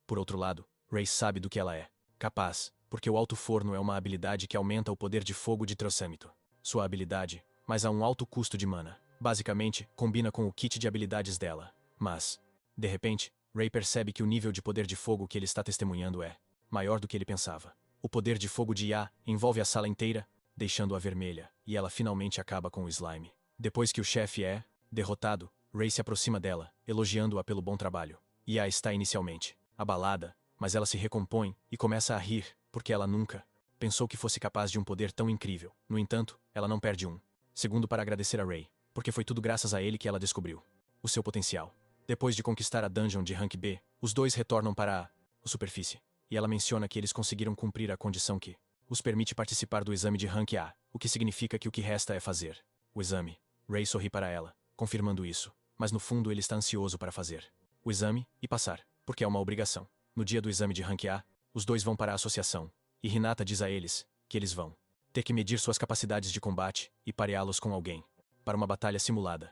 Por outro lado, Ray sabe do que ela é capaz, porque o alto forno é uma habilidade que aumenta o poder de fogo de Trosâmito. Sua habilidade, mas a um alto custo de mana. Basicamente, combina com o kit de habilidades dela. Mas, de repente, Ray percebe que o nível de poder de fogo que ele está testemunhando é maior do que ele pensava. O poder de fogo de Ya envolve a sala inteira, deixando-a vermelha, e ela finalmente acaba com o slime. Depois que o chefe é derrotado, Ray se aproxima dela, elogiando-a pelo bom trabalho. Ya está inicialmente abalada, mas ela se recompõe e começa a rir, porque ela nunca pensou que fosse capaz de um poder tão incrível. No entanto, ela não perde um segundo para agradecer a Ray, porque foi tudo graças a ele que ela descobriu o seu potencial. Depois de conquistar a dungeon de Rank B, os dois retornam para a superfície, e ela menciona que eles conseguiram cumprir a condição que os permite participar do exame de Rank A, o que significa que o que resta é fazer o exame. Ray sorri para ela, confirmando isso, mas no fundo ele está ansioso para fazer o exame e passar, porque é uma obrigação. No dia do exame de Rank A, os dois vão para a associação, e Hinata diz a eles que eles vão ter que medir suas capacidades de combate e pareá-los com alguém para uma batalha simulada.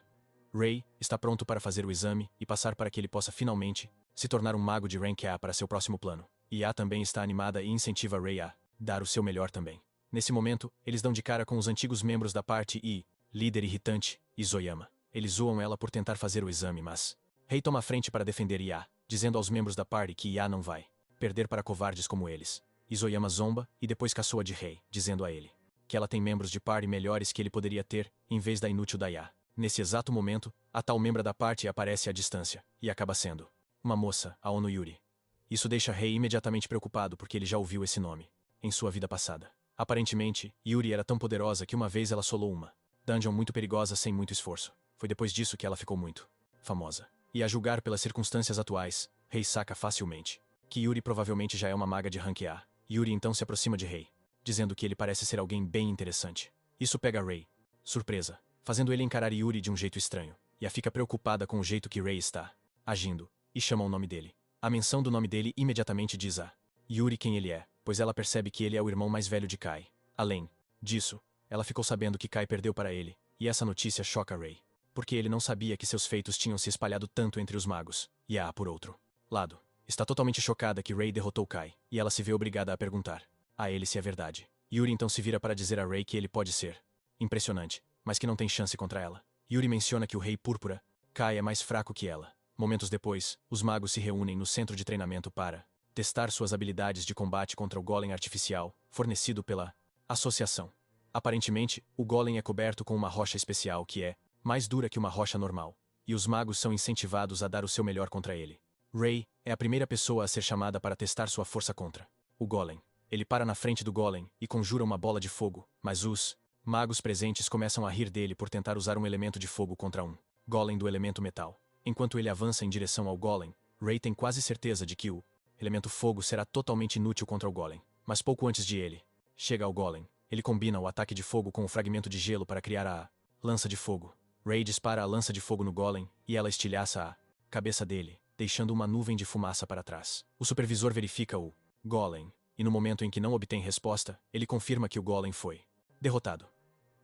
Ray está pronto para fazer o exame e passar para que ele possa finalmente se tornar um mago de Rank A para seu próximo plano. E A também está animada e incentiva Ray a dar o seu melhor também. Nesse momento, eles dão de cara com os antigos membros da parte e líder irritante, Izoyama. Eles zoam ela por tentar fazer o exame, mas Rei toma a frente para defender Ya, dizendo aos membros da party que Ya não vai perder para covardes como eles. Izoyama zomba e depois caçoa de Rei, dizendo a ele que ela tem membros de party melhores que ele poderia ter, em vez da inútil da Ya. Nesse exato momento, a tal membra da party aparece à distância, e acaba sendo uma moça, a Ono Yuri. Isso deixa Rei imediatamente preocupado porque ele já ouviu esse nome em sua vida passada. Aparentemente, Yuri era tão poderosa que uma vez ela solou uma dungeon muito perigosa sem muito esforço. Foi depois disso que ela ficou muito famosa. E a julgar pelas circunstâncias atuais, Rei saca facilmente que Yuri provavelmente já é uma maga de Rank A. Yuri então se aproxima de Rei, dizendo que ele parece ser alguém bem interessante. Isso pega Rei surpresa, fazendo ele encarar Yuri de um jeito estranho, e a fica preocupada com o jeito que Rei está agindo, e chama o nome dele. A menção do nome dele imediatamente diz a Yuri quem ele é, pois ela percebe que ele é o irmão mais velho de Kai. Além disso, ela ficou sabendo que Kai perdeu para ele, e essa notícia choca Rei, porque ele não sabia que seus feitos tinham se espalhado tanto entre os magos. E a, por outro lado, está totalmente chocada que Rei derrotou Kai, e ela se vê obrigada a perguntar a ele se é verdade. Yuri então se vira para dizer a Rei que ele pode ser impressionante, mas que não tem chance contra ela. Yuri menciona que o Rei Púrpura, Kai, é mais fraco que ela. Momentos depois, os magos se reúnem no centro de treinamento para testar suas habilidades de combate contra o golem artificial, fornecido pela associação. Aparentemente, o golem é coberto com uma rocha especial que é mais dura que uma rocha normal, e os magos são incentivados a dar o seu melhor contra ele. Ray é a primeira pessoa a ser chamada para testar sua força contra o golem. Ele para na frente do golem e conjura uma bola de fogo, mas os magos presentes começam a rir dele por tentar usar um elemento de fogo contra um golem do elemento metal. Enquanto ele avança em direção ao golem, Ray tem quase certeza de que o elemento fogo será totalmente inútil contra o golem. Mas pouco antes de ele chega ao golem, ele combina o ataque de fogo com o fragmento de gelo para criar a lança de fogo. Ray dispara a lança de fogo no golem e ela estilhaça a cabeça dele, deixando uma nuvem de fumaça para trás. O supervisor verifica o golem, e no momento em que não obtém resposta, ele confirma que o golem foi derrotado.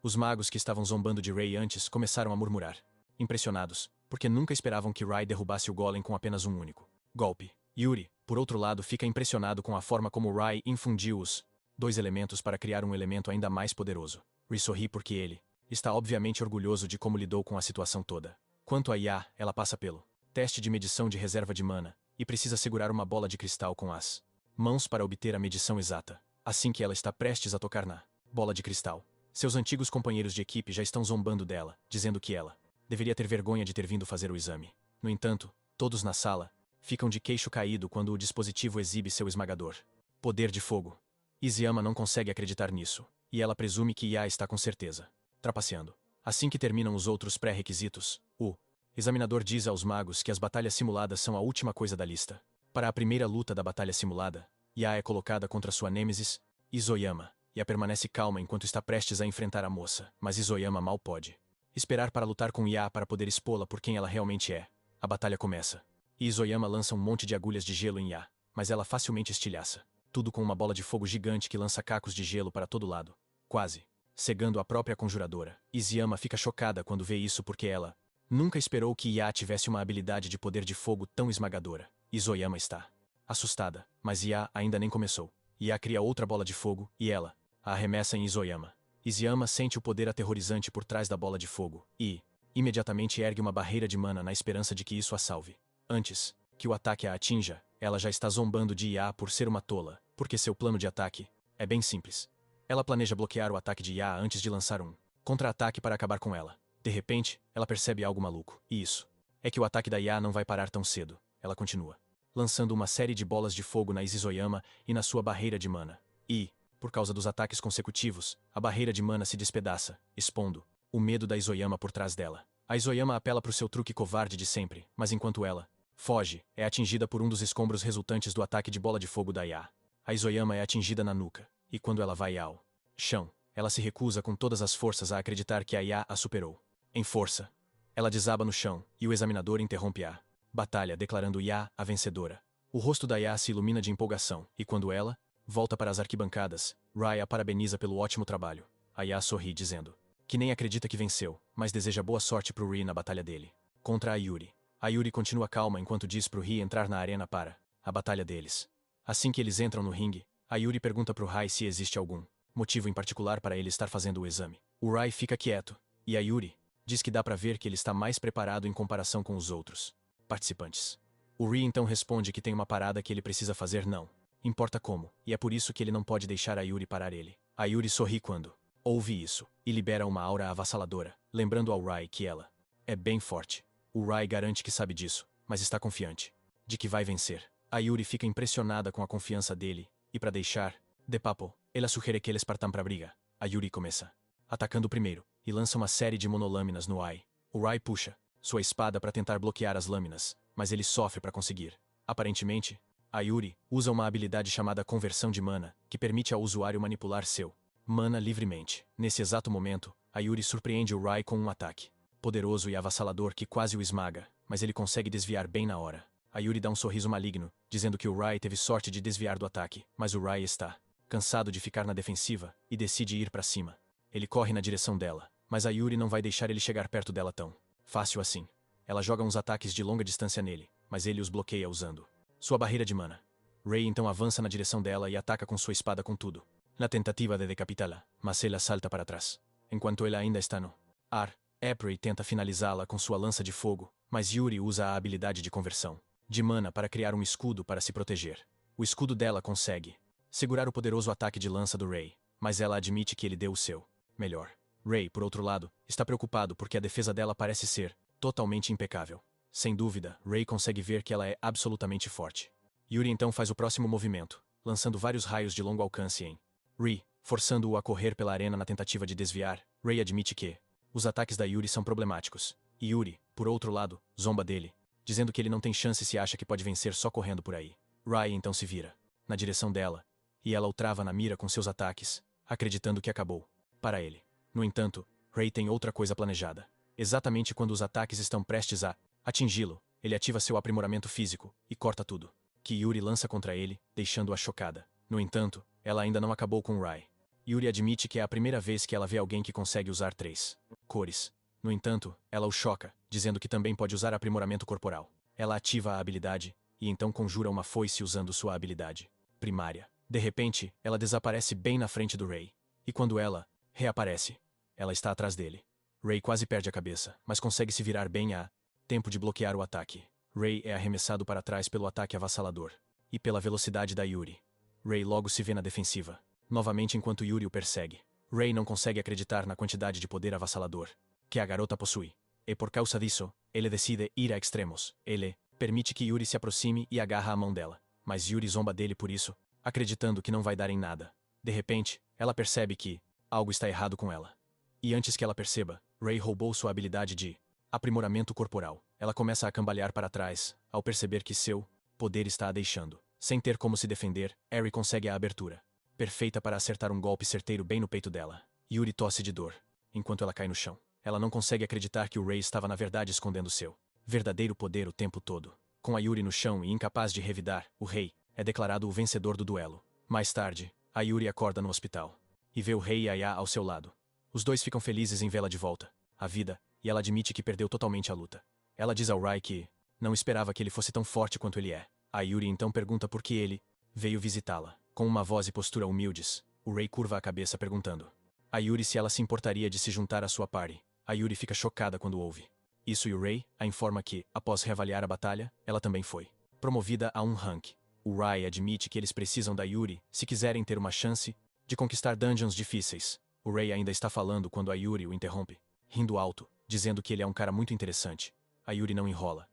Os magos que estavam zombando de Ray antes começaram a murmurar, impressionados, porque nunca esperavam que Rai derrubasse o golem com apenas um único golpe. Yuri, por outro lado, fica impressionado com a forma como Rai infundiu os dois elementos para criar um elemento ainda mais poderoso. Ri sorri porque ele está obviamente orgulhoso de como lidou com a situação toda. Quanto a Ya, ela passa pelo teste de medição de reserva de mana, e precisa segurar uma bola de cristal com as mãos para obter a medição exata. Assim que ela está prestes a tocar na bola de cristal, seus antigos companheiros de equipe já estão zombando dela, dizendo que ela deveria ter vergonha de ter vindo fazer o exame. No entanto, todos na sala ficam de queixo caído quando o dispositivo exibe seu esmagador poder de fogo. Izuyama não consegue acreditar nisso, e ela presume que Ya está com certeza trapaceando. Assim que terminam os outros pré-requisitos, o examinador diz aos magos que as batalhas simuladas são a última coisa da lista. Para a primeira luta da batalha simulada, Ya é colocada contra sua nêmesis, Izuyama, e permanece calma enquanto está prestes a enfrentar a moça, mas Izuyama mal pode esperar para lutar com Ya para poder expô-la por quem ela realmente é. A batalha começa, e Izuyama lança um monte de agulhas de gelo em Ya, mas ela facilmente estilhaça tudo com uma bola de fogo gigante que lança cacos de gelo para todo lado, quase cegando a própria conjuradora. Izuyama fica chocada quando vê isso porque ela nunca esperou que Ya tivesse uma habilidade de poder de fogo tão esmagadora. Izuyama está assustada, mas Ya ainda nem começou. Ya cria outra bola de fogo, e ela a arremessa em Izuyama. Izuyama sente o poder aterrorizante por trás da bola de fogo, e imediatamente ergue uma barreira de mana na esperança de que isso a salve. Antes que o ataque a atinja, ela já está zombando de Ya por ser uma tola, porque seu plano de ataque é bem simples. Ela planeja bloquear o ataque de Ya antes de lançar um contra-ataque para acabar com ela. De repente, ela percebe algo maluco, e isso é que o ataque da Ya não vai parar tão cedo. Ela continua lançando uma série de bolas de fogo na Izuyama e na sua barreira de mana. E, por causa dos ataques consecutivos, a barreira de mana se despedaça, expondo o medo da Izuyama por trás dela. A Izuyama apela para o seu truque covarde de sempre, mas enquanto ela foge, é atingida por um dos escombros resultantes do ataque de bola de fogo da Ya. A Izuyama é atingida na nuca, e quando ela vai ao chão, ela se recusa com todas as forças a acreditar que a Ya a superou. Em força, ela desaba no chão, e o examinador interrompe a batalha, declarando Ya a vencedora. O rosto da Ya se ilumina de empolgação, e quando ela volta para as arquibancadas, Rai a parabeniza pelo ótimo trabalho. A Ya sorri, dizendo que nem acredita que venceu, mas deseja boa sorte pro Ri na batalha dele contra a Yuri. A Yuri continua calma enquanto diz pro Ri entrar na arena para a batalha deles. Assim que eles entram no ringue, a Yuri pergunta pro Rai se existe algum motivo em particular para ele estar fazendo o exame. O Rai fica quieto, e a Yuri diz que dá pra ver que ele está mais preparado em comparação com os outros participantes. O Ri então responde que tem uma parada que ele precisa fazer, não importa como, e é por isso que ele não pode deixar a Yuri parar ele. A Yuri sorri quando ouve isso, e libera uma aura avassaladora, lembrando ao Rai que ela é bem forte. O Rai garante que sabe disso, mas está confiante de que vai vencer. A Yuri fica impressionada com a confiança dele, e para deixar de papo, ela sugere que eles partam pra briga. A Yuri começa atacando primeiro, e lança uma série de monolâminas no Rai. O Rai puxa sua espada para tentar bloquear as lâminas, mas ele sofre para conseguir. Aparentemente, a Yuri usa uma habilidade chamada Conversão de Mana, que permite ao usuário manipular seu mana livremente. Nesse exato momento, a Yuri surpreende o Rai com um ataque poderoso e avassalador que quase o esmaga, mas ele consegue desviar bem na hora. A Yuri dá um sorriso maligno, dizendo que o Rai teve sorte de desviar do ataque, mas o Rai está cansado de ficar na defensiva e decide ir para cima. Ele corre na direção dela, mas a Yuri não vai deixar ele chegar perto dela tão fácil assim. Ela joga uns ataques de longa distância nele, mas ele os bloqueia usando sua barreira de mana. Ray então avança na direção dela e ataca com sua espada com tudo, na tentativa de decapitá-la, mas ela salta para trás. Enquanto ela ainda está no ar, April tenta finalizá-la com sua lança de fogo, mas Yuri usa a habilidade de conversão de mana para criar um escudo para se proteger. O escudo dela consegue segurar o poderoso ataque de lança do Ray, mas ela admite que ele deu o seu melhor. Ray, por outro lado, está preocupado porque a defesa dela parece ser totalmente impecável. Sem dúvida, Ray consegue ver que ela é absolutamente forte. Yuri então faz o próximo movimento, lançando vários raios de longo alcance em Ray, forçando-o a correr pela arena na tentativa de desviar. Ray admite que os ataques da Yuri são problemáticos, e Yuri, por outro lado, zomba dele, dizendo que ele não tem chance se acha que pode vencer só correndo por aí. Ray então se vira na direção dela, e ela o trava na mira com seus ataques, acreditando que acabou para ele. No entanto, Ray tem outra coisa planejada. Exatamente quando os ataques estão prestes a atingi-lo, ele ativa seu aprimoramento físico e corta tudo que Yuri lança contra ele, deixando-a chocada. No entanto, ela ainda não acabou com Rai. Yuri admite que é a primeira vez que ela vê alguém que consegue usar 3 cores. No entanto, ela o choca, dizendo que também pode usar aprimoramento corporal. Ela ativa a habilidade, e então conjura uma foice usando sua habilidade primária. De repente, ela desaparece bem na frente do Ray. E quando ela reaparece, ela está atrás dele. Ray quase perde a cabeça, mas consegue se virar bem a tempo de bloquear o ataque. Ray é arremessado para trás pelo ataque avassalador. E pela velocidade da Yuri. Ray logo se vê na defensiva. Novamente enquanto Yuri o persegue. Ray não consegue acreditar na quantidade de poder avassalador que a garota possui. E por causa disso, ele decide ir a extremos. Ele permite que Yuri se aproxime e agarra a mão dela. Mas Yuri zomba dele por isso, acreditando que não vai dar em nada. De repente, ela percebe que algo está errado com ela. E antes que ela perceba, Ray roubou sua habilidade de aprimoramento corporal. Ela começa a cambalear para trás, ao perceber que seu poder está a deixando. Sem ter como se defender, Eri consegue a abertura perfeita para acertar um golpe certeiro bem no peito dela. Yuri tosse de dor, enquanto ela cai no chão. Ela não consegue acreditar que o Ray estava na verdade escondendo seu verdadeiro poder o tempo todo. Com a Yuri no chão e incapaz de revidar, o rei é declarado o vencedor do duelo. Mais tarde, a Yuri acorda no hospital e vê o rei e a Ya ao seu lado. Os dois ficam felizes em vê-la de volta à vida, e ela admite que perdeu totalmente a luta. Ela diz ao Rai que não esperava que ele fosse tão forte quanto ele é. A Yuri então pergunta por que ele veio visitá-la. Com uma voz e postura humildes, o Ray curva a cabeça perguntando a Yuri se ela se importaria de se juntar à sua party. A Yuri fica chocada quando ouve isso e o Ray a informa que, após reavaliar a batalha, ela também foi promovida a um rank. O Ray admite que eles precisam da Yuri se quiserem ter uma chance de conquistar dungeons difíceis. O Ray ainda está falando quando a Yuri o interrompe, rindo alto, dizendo que ele é um cara muito interessante. A Yuri não enrola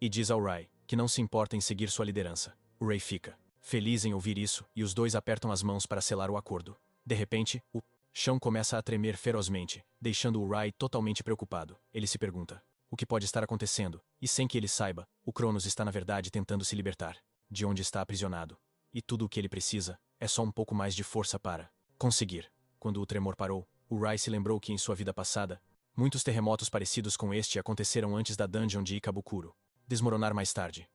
e diz ao Ray que não se importa em seguir sua liderança. O Ray fica feliz em ouvir isso e os dois apertam as mãos para selar o acordo. De repente, o chão começa a tremer ferozmente, deixando o Ray totalmente preocupado. Ele se pergunta o que pode estar acontecendo, e sem que ele saiba, o Cronos está na verdade tentando se libertar de onde está aprisionado. E tudo o que ele precisa é só um pouco mais de força para conseguir. Quando o tremor parou, o Ray se lembrou que em sua vida passada, muitos terremotos parecidos com este aconteceram antes da dungeon de Ikabukuro desmoronar mais tarde.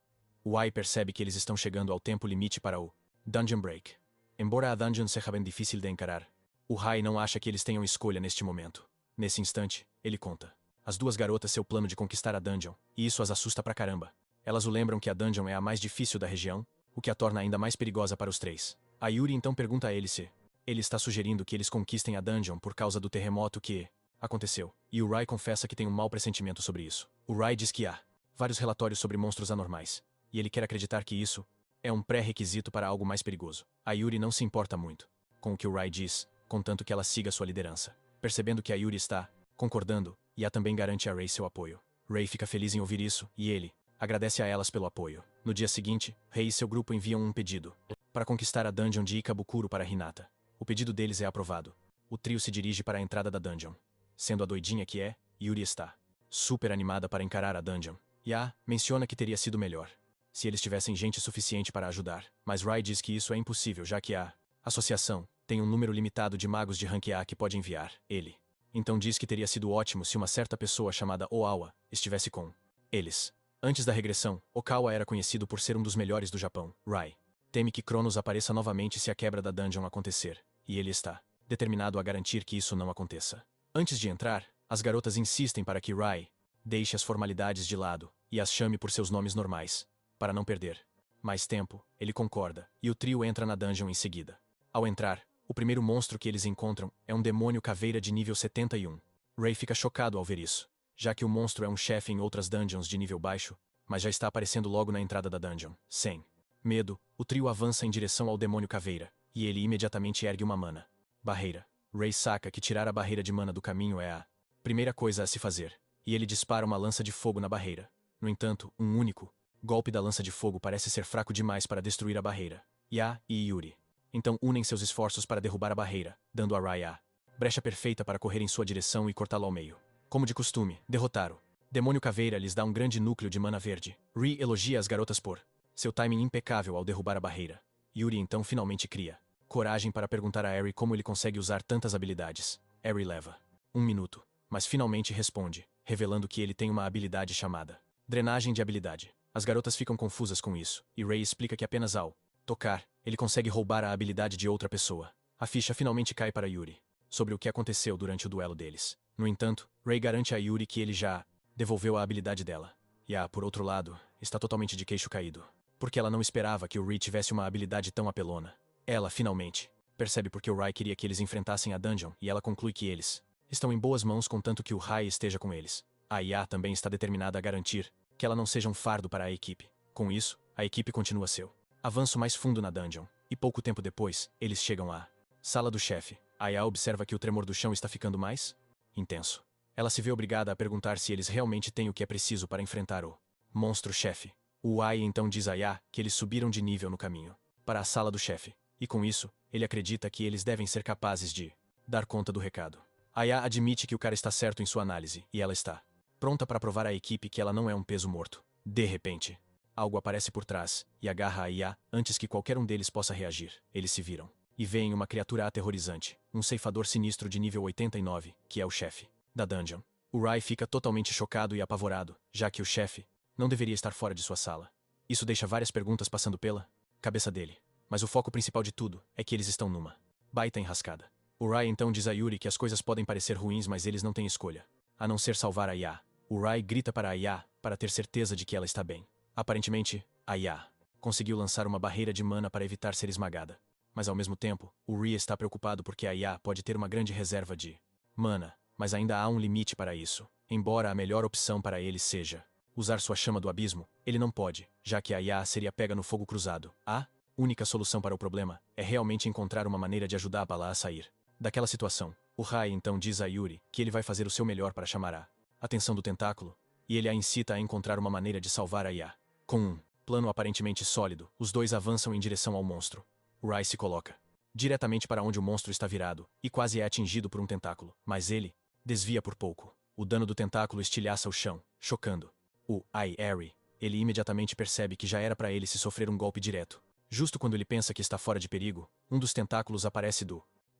O Rai percebe que eles estão chegando ao tempo limite para o Dungeon Break. Embora a dungeon seja bem difícil de encarar, o Rai não acha que eles tenham escolha neste momento. Nesse instante, ele conta às duas garotas seu plano de conquistar a dungeon, e isso as assusta pra caramba. Elas o lembram que a dungeon é a mais difícil da região, o que a torna ainda mais perigosa para os três. A Yuri então pergunta a ele se ele está sugerindo que eles conquistem a dungeon por causa do terremoto que aconteceu, e o Rai confessa que tem um mau pressentimento sobre isso. O Rai diz que há vários relatórios sobre monstros anormais, e ele quer acreditar que isso é um pré-requisito para algo mais perigoso. A Yuri não se importa muito com o que o Rai diz, contanto que ela siga sua liderança. Percebendo que a Yuri está concordando, Yaa também garante a Ray seu apoio. Ray fica feliz em ouvir isso, e ele agradece a elas pelo apoio. No dia seguinte, Rei e seu grupo enviam um pedido para conquistar a dungeon de Ikabukuro para Hinata. O pedido deles é aprovado. O trio se dirige para a entrada da dungeon. Sendo a doidinha que é, Yuri está super animada para encarar a dungeon. Yaa menciona que teria sido melhor se eles tivessem gente suficiente para ajudar, mas Rai diz que isso é impossível já que a associação tem um número limitado de magos de rank A que pode enviar. Ele então diz que teria sido ótimo se uma certa pessoa chamada Oawa estivesse com eles. Antes da regressão, Okawa era conhecido por ser um dos melhores do Japão. Rai teme que Cronos apareça novamente se a quebra da dungeon acontecer, e ele está determinado a garantir que isso não aconteça. Antes de entrar, as garotas insistem para que Rai deixe as formalidades de lado e as chame por seus nomes normais, para não perder mais tempo. Ele concorda, e o trio entra na dungeon em seguida. Ao entrar, o primeiro monstro que eles encontram é um demônio caveira de nível 71. Ray fica chocado ao ver isso, já que o monstro é um chefe em outras dungeons de nível baixo, mas já está aparecendo logo na entrada da dungeon. Sem medo, o trio avança em direção ao demônio caveira, e ele imediatamente ergue uma mana barreira. Ray saca que tirar a barreira de mana do caminho é a primeira coisa a se fazer, e ele dispara uma lança de fogo na barreira. No entanto, um único golpe da lança de fogo parece ser fraco demais para destruir a barreira. Yaa e Yuri então unem seus esforços para derrubar a barreira, dando a Rai a brecha perfeita para correr em sua direção e cortá-lo ao meio. Como de costume, derrotar o demônio caveira lhes dá um grande núcleo de mana verde. Ri elogia as garotas por seu timing impecável ao derrubar a barreira. Yuri então finalmente cria coragem para perguntar a Eri como ele consegue usar tantas habilidades. Eri leva 1 minuto, mas finalmente responde, revelando que ele tem uma habilidade chamada drenagem de habilidade. As garotas ficam confusas com isso, e Ray explica que apenas ao tocar, ele consegue roubar a habilidade de outra pessoa. A ficha finalmente cai para Yuri sobre o que aconteceu durante o duelo deles. No entanto, Ray garante a Yuri que ele já devolveu a habilidade dela. Ya, por outro lado, está totalmente de queixo caído. Porque ela não esperava que o Rai tivesse uma habilidade tão apelona. Ela, finalmente, percebe porque o Rai queria que eles enfrentassem a dungeon e ela conclui que eles estão em boas mãos contanto que o Rai esteja com eles. A Ya também está determinada a garantir que ela não seja um fardo para a equipe. Com isso, a equipe continua seu avanço mais fundo na dungeon, e pouco tempo depois, eles chegam à sala do chefe. A Ya observa que o tremor do chão está ficando mais intenso. Ela se vê obrigada a perguntar se eles realmente têm o que é preciso para enfrentar o monstro-chefe. O Ai então diz a Ya que eles subiram de nível no caminho para a sala do chefe, e com isso, ele acredita que eles devem ser capazes de dar conta do recado. A Ya admite que o cara está certo em sua análise, e ela está pronta para provar à equipe que ela não é um peso morto. De repente, algo aparece por trás e agarra a Ya antes que qualquer um deles possa reagir. Eles se viram e veem uma criatura aterrorizante, um ceifador sinistro de nível 89, que é o chefe da dungeon. O Rai fica totalmente chocado e apavorado, já que o chefe não deveria estar fora de sua sala. Isso deixa várias perguntas passando pela cabeça dele. Mas o foco principal de tudo é que eles estão numa baita enrascada. O Rai então diz a Yuri que as coisas podem parecer ruins, mas eles não têm escolha a não ser salvar a Ya. O Rai grita para a Ya para ter certeza de que ela está bem. Aparentemente, a Ya conseguiu lançar uma barreira de mana para evitar ser esmagada. Mas ao mesmo tempo, o Ri está preocupado porque a Ya pode ter uma grande reserva de mana, mas ainda há um limite para isso. Embora a melhor opção para ele seja usar sua chama do abismo, ele não pode, já que a Ya seria pega no fogo cruzado. A única solução para o problema é realmente encontrar uma maneira de ajudar a Bala a sair daquela situação. O Rai então diz a Yuri que ele vai fazer o seu melhor para chamar a atenção do tentáculo, e ele a incita a encontrar uma maneira de salvar a Ya. Com um plano aparentemente sólido, os dois avançam em direção ao monstro. O Rai se coloca diretamente para onde o monstro está virado, e quase é atingido por um tentáculo, mas ele desvia por pouco. O dano do tentáculo estilhaça o chão, chocando o Ari. Ele imediatamente percebe que já era para ele se sofrer um golpe direto. Justo quando ele pensa que está fora de perigo, um dos tentáculos aparece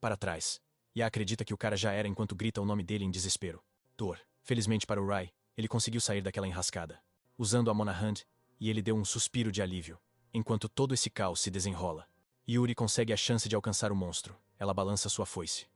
para trás, e acredita que o cara já era enquanto grita o nome dele em desespero. Thor. Felizmente para o Rai, ele conseguiu sair daquela enrascada, usando a Mona Hand, e ele deu um suspiro de alívio. Enquanto todo esse caos se desenrola, Yuri consegue a chance de alcançar o monstro. Ela balança sua foice,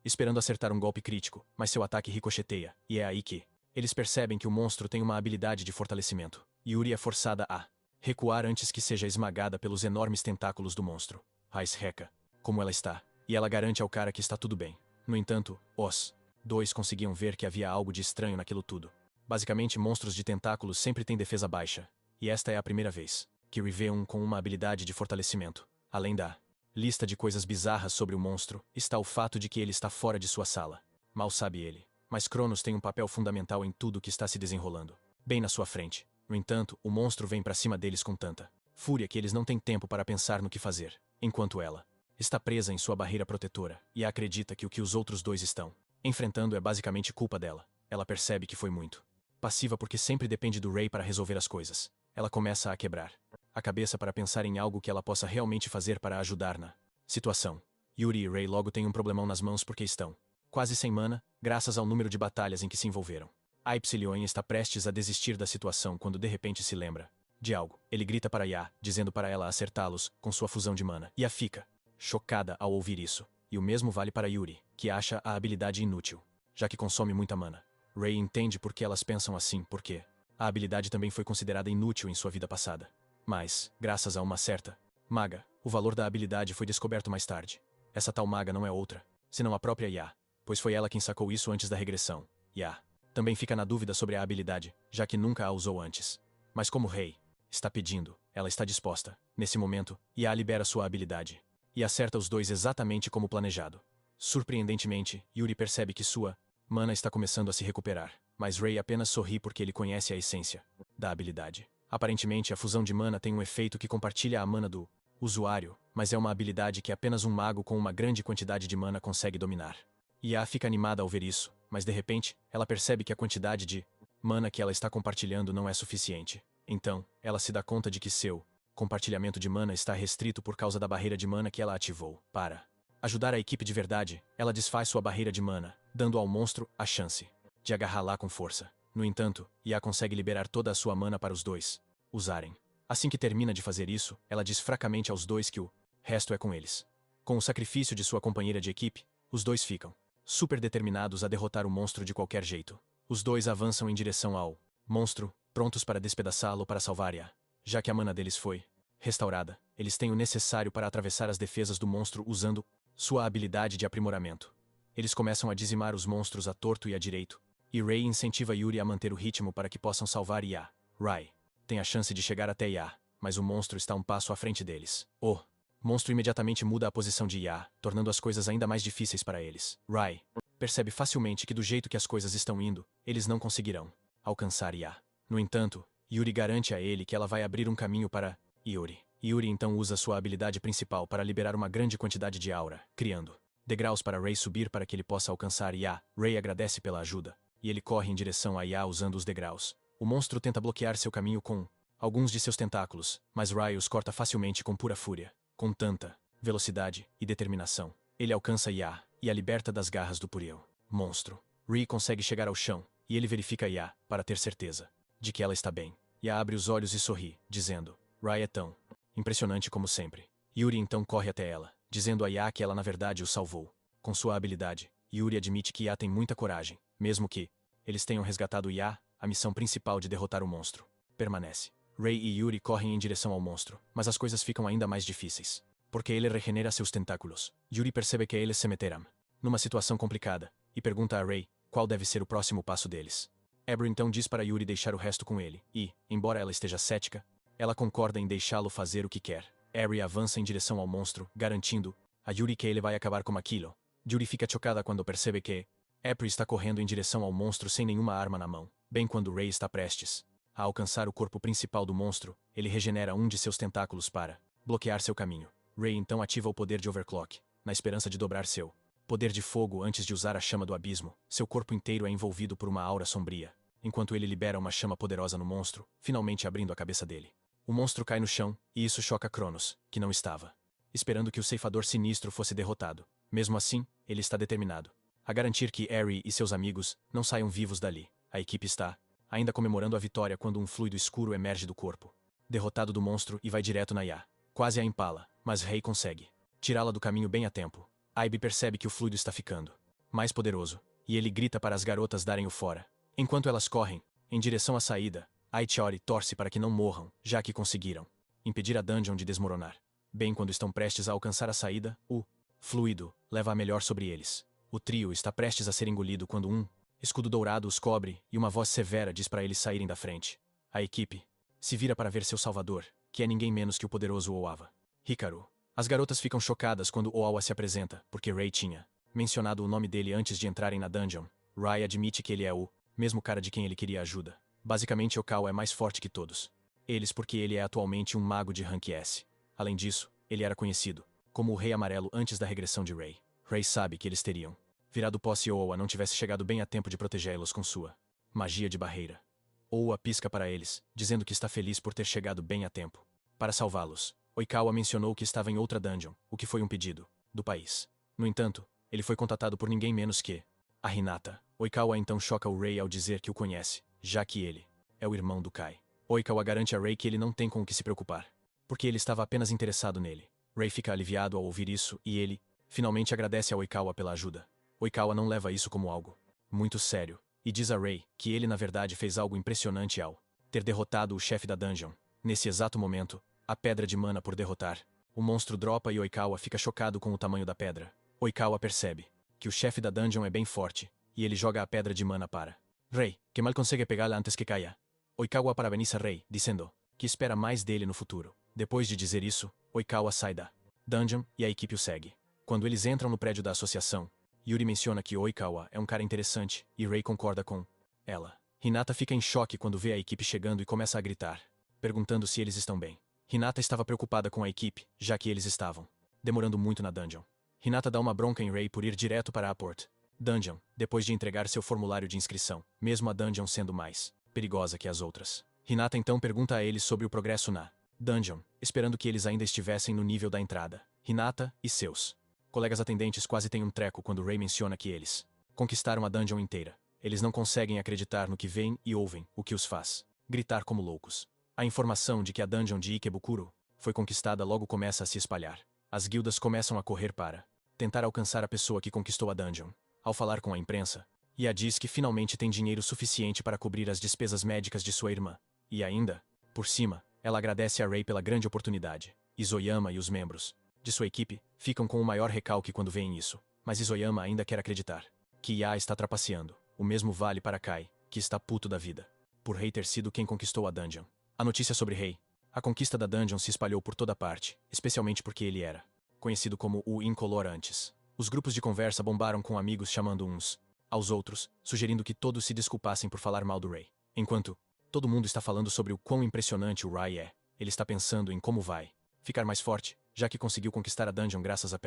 esperando acertar um golpe crítico, mas seu ataque ricocheteia, e é aí que eles percebem que o monstro tem uma habilidade de fortalecimento. Yuri é forçada a recuar antes que seja esmagada pelos enormes tentáculos do monstro. Raiz reca como ela está, e ela garante ao cara que está tudo bem. No entanto, os dois conseguiam ver que havia algo de estranho naquilo tudo. Basicamente, monstros de tentáculos sempre têm defesa baixa, e esta é a primeira vez que vê um com uma habilidade de fortalecimento. Além da lista de coisas bizarras sobre o monstro, está o fato de que ele está fora de sua sala. Mal sabe ele, mas Cronos tem um papel fundamental em tudo o que está se desenrolando bem na sua frente. No entanto, o monstro vem para cima deles com tanta fúria que eles não têm tempo para pensar no que fazer, enquanto ela está presa em sua barreira protetora, e acredita que o que os outros dois estão enfrentando é basicamente culpa dela. Ela percebe que foi muito passiva porque sempre depende do Rai para resolver as coisas. Ela começa a quebrar a cabeça para pensar em algo que ela possa realmente fazer para ajudar na situação. Yuri e Rai logo têm um problemão nas mãos porque estão quase sem mana, graças ao número de batalhas em que se envolveram. A Epsilon está prestes a desistir da situação quando de repente se lembra de algo. Ele grita para Ya, dizendo para ela acertá-los com sua fusão de mana. Ya fica chocada ao ouvir isso. E o mesmo vale para Yuri, que acha a habilidade inútil, já que consome muita mana. Rai entende por que elas pensam assim, porque a habilidade também foi considerada inútil em sua vida passada. Mas, graças a uma certa maga, o valor da habilidade foi descoberto mais tarde. Essa tal maga não é outra, senão a própria Ya, pois foi ela quem sacou isso antes da regressão. Ya também fica na dúvida sobre a habilidade, já que nunca a usou antes. Mas como o rei está pedindo, ela está disposta. Nesse momento, Ya libera sua habilidade e acerta os dois exatamente como planejado. Surpreendentemente, Yuri percebe que sua mana está começando a se recuperar, mas Rai apenas sorri porque ele conhece a essência da habilidade. Aparentemente, a fusão de mana tem um efeito que compartilha a mana do usuário, mas é uma habilidade que apenas um mago com uma grande quantidade de mana consegue dominar. Ya fica animada ao ver isso, mas de repente, ela percebe que a quantidade de mana que ela está compartilhando não é suficiente. Então, ela se dá conta de que seu compartilhamento de mana está restrito por causa da barreira de mana que ela ativou. Para ajudar a equipe de verdade, ela desfaz sua barreira de mana, dando ao monstro a chance de agarrar lá com força. No entanto, Ya consegue liberar toda a sua mana para os dois usarem. Assim que termina de fazer isso, ela diz fracamente aos dois que o resto é com eles. Com o sacrifício de sua companheira de equipe, os dois ficam super determinados a derrotar o monstro de qualquer jeito. Os dois avançam em direção ao monstro, prontos para despedaçá-lo para salvar Ya. Já que a mana deles foi restaurada, eles têm o necessário para atravessar as defesas do monstro usando sua habilidade de aprimoramento. Eles começam a dizimar os monstros à torto e à direito, e Rei incentiva Yuri a manter o ritmo para que possam salvar Ya. Rai tem a chance de chegar até Ya, mas o monstro está um passo à frente deles. O monstro imediatamente muda a posição de Ya, tornando as coisas ainda mais difíceis para eles. Rai percebe facilmente que do jeito que as coisas estão indo, eles não conseguirão alcançar Ya. No entanto, Yuri garante a ele que ela vai abrir um caminho para Yuri. Yuri então usa sua habilidade principal para liberar uma grande quantidade de aura, criando degraus para Rei subir para que ele possa alcançar Ya. Rei agradece pela ajuda, e ele corre em direção a Ya usando os degraus. O monstro tenta bloquear seu caminho com alguns de seus tentáculos, mas Rai os corta facilmente com pura fúria. Com tanta velocidade e determinação, ele alcança Ya e a liberta das garras do Puriel. Monstro. Rei consegue chegar ao chão, e ele verifica Ya para ter certeza de que ela está bem. Ya abre os olhos e sorri, dizendo: Rai é tão impressionante como sempre. Yuri então corre até ela, dizendo a Ya que ela na verdade o salvou. Com sua habilidade, Yuri admite que Ya tem muita coragem, mesmo que eles tenham resgatado Ya, a missão principal de derrotar o monstro permanece. Rei e Yuri correm em direção ao monstro, mas as coisas ficam ainda mais difíceis, porque ele regenera seus tentáculos. Yuri percebe que eles se meterão numa situação complicada, e pergunta a Rei qual deve ser o próximo passo deles. Ebro então diz para Yuri deixar o resto com ele, e, embora ela esteja cética, ela concorda em deixá-lo fazer o que quer. Eri avança em direção ao monstro, garantindo a Yuri que ele vai acabar com aquilo. Yuri fica chocada quando percebe que April está correndo em direção ao monstro sem nenhuma arma na mão. Bem quando Rei está prestes a alcançar o corpo principal do monstro, ele regenera um de seus tentáculos para bloquear seu caminho. Rei então ativa o poder de Overclock, na esperança de dobrar seu poder de fogo antes de usar a chama do abismo. Seu corpo inteiro é envolvido por uma aura sombria, enquanto ele libera uma chama poderosa no monstro, finalmente abrindo a cabeça dele. O monstro cai no chão, e isso choca Cronos, que não estava esperando que o ceifador sinistro fosse derrotado. Mesmo assim, ele está determinado a garantir que Eri e seus amigos não saiam vivos dali. A equipe está ainda comemorando a vitória quando um fluido escuro emerge do corpo derrotado do monstro e vai direto na Ya. Quase a empala, mas Rei consegue tirá-la do caminho bem a tempo. Aibe percebe que o fluido está ficando mais poderoso, e ele grita para as garotas darem o fora. Enquanto elas correm em direção à saída, Aichiori torce para que não morram, já que conseguiram impedir a dungeon de desmoronar. Bem quando estão prestes a alcançar a saída, o fluido leva a melhor sobre eles. O trio está prestes a ser engolido quando um escudo dourado os cobre e uma voz severa diz para eles saírem da frente. A equipe se vira para ver seu salvador, que é ninguém menos que o poderoso Oawa. Hikaru. As garotas ficam chocadas quando Oawa se apresenta, porque Rei tinha mencionado o nome dele antes de entrarem na dungeon. Rai admite que ele é o mesmo cara de quem ele queria ajuda. Basicamente, Okawa é mais forte que todos eles porque ele é atualmente um mago de rank S. Além disso, ele era conhecido como o Rei Amarelo antes da regressão de Rei. Rei sabe que eles teriam virado pó se Oa não tivesse chegado bem a tempo de protegê-los com sua magia de barreira. Oa pisca para eles, dizendo que está feliz por ter chegado bem a tempo para salvá-los. Oikawa mencionou que estava em outra dungeon, o que foi um pedido do país. No entanto, ele foi contatado por ninguém menos que a Hinata. Oikawa então choca o Rei ao dizer que o conhece, já que ele é o irmão do Kai. Oikawa garante a Rei que ele não tem com o que se preocupar, porque ele estava apenas interessado nele. Rei fica aliviado ao ouvir isso e ele finalmente agradece a Oikawa pela ajuda. Oikawa não leva isso como algo muito sério, e diz a Rei que ele na verdade fez algo impressionante ao ter derrotado o chefe da dungeon. Nesse exato momento, a pedra de mana por derrotar. O monstro dropa e Oikawa fica chocado com o tamanho da pedra. Oikawa percebe que o chefe da dungeon é bem forte, e ele joga a pedra de mana para Rei, que mal consegue pegá-la antes que caia. Oikawa parabeniza Rei, dizendo que espera mais dele no futuro. Depois de dizer isso, Oikawa sai da dungeon e a equipe o segue. Quando eles entram no prédio da associação, Yuri menciona que Oikawa é um cara interessante, e Rei concorda com ela. Hinata fica em choque quando vê a equipe chegando e começa a gritar, perguntando se eles estão bem. Hinata estava preocupada com a equipe, já que eles estavam demorando muito na dungeon. Hinata dá uma bronca em Rei por ir direto para a Port Dungeon, depois de entregar seu formulário de inscrição, mesmo a dungeon sendo mais perigosa que as outras. Hinata então pergunta a eles sobre o progresso na dungeon, esperando que eles ainda estivessem no nível da entrada. Hinata e seus colegas atendentes quase têm um treco quando Rei menciona que eles conquistaram a dungeon inteira. Eles não conseguem acreditar no que veem e ouvem, o que os faz gritar como loucos. A informação de que a dungeon de Ikebukuro foi conquistada logo começa a se espalhar. As guildas começam a correr para tentar alcançar a pessoa que conquistou a dungeon. Ao falar com a imprensa, Ia diz que finalmente tem dinheiro suficiente para cobrir as despesas médicas de sua irmã. E ainda, por cima, ela agradece a Rei pela grande oportunidade. Isoyama e os membros de sua equipe ficam com o maior recalque quando veem isso. Mas Isoyama ainda quer acreditar que Ia está trapaceando. O mesmo vale para Kai, que está puto da vida por Rei ter sido quem conquistou a dungeon. A notícia sobre Rei, a conquista da dungeon, se espalhou por toda parte, especialmente porque ele era conhecido como o Incolor antes. Os grupos de conversa bombaram com amigos chamando uns aos outros, sugerindo que todos se desculpassem por falar mal do Rei. Enquanto todo mundo está falando sobre o quão impressionante o Rai é, ele está pensando em como vai ficar mais forte, já que conseguiu conquistar a dungeon graças à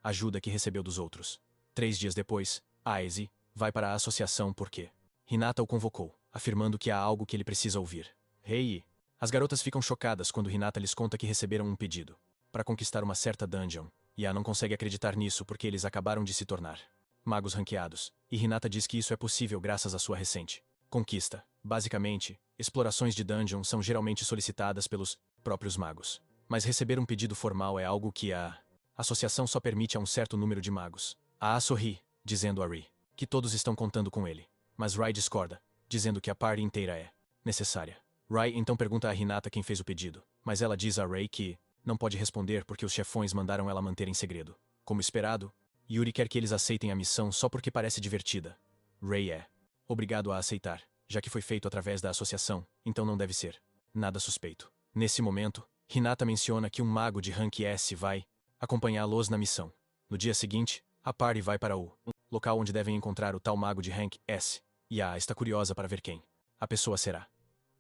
ajuda que recebeu dos outros. 3 dias depois, Aizy vai para a associação porque Hinata o convocou, afirmando que há algo que ele precisa ouvir. Rei! As garotas ficam chocadas quando Hinata lhes conta que receberam um pedido para conquistar uma certa dungeon, e a não consegue acreditar nisso porque eles acabaram de se tornar magos ranqueados, e Hinata diz que isso é possível graças à sua recente conquista. Basicamente, explorações de dungeon são geralmente solicitadas pelos próprios magos. Mas receber um pedido formal é algo que a associação só permite a um certo número de magos. A sorri, dizendo a Ri que todos estão contando com ele. Mas Rai discorda, dizendo que a party inteira é necessária. Rai então pergunta a Hinata quem fez o pedido, mas ela diz a Rei que não pode responder porque os chefões mandaram ela manter em segredo. Como esperado, Yuri quer que eles aceitem a missão só porque parece divertida. Rei é obrigado a aceitar, já que foi feito através da associação, então não deve ser nada suspeito. Nesse momento, Hinata menciona que um mago de rank S vai acompanhá-los na missão. No dia seguinte, a party vai para o local onde devem encontrar o tal mago de rank S, e a está curiosa para ver quem a pessoa será.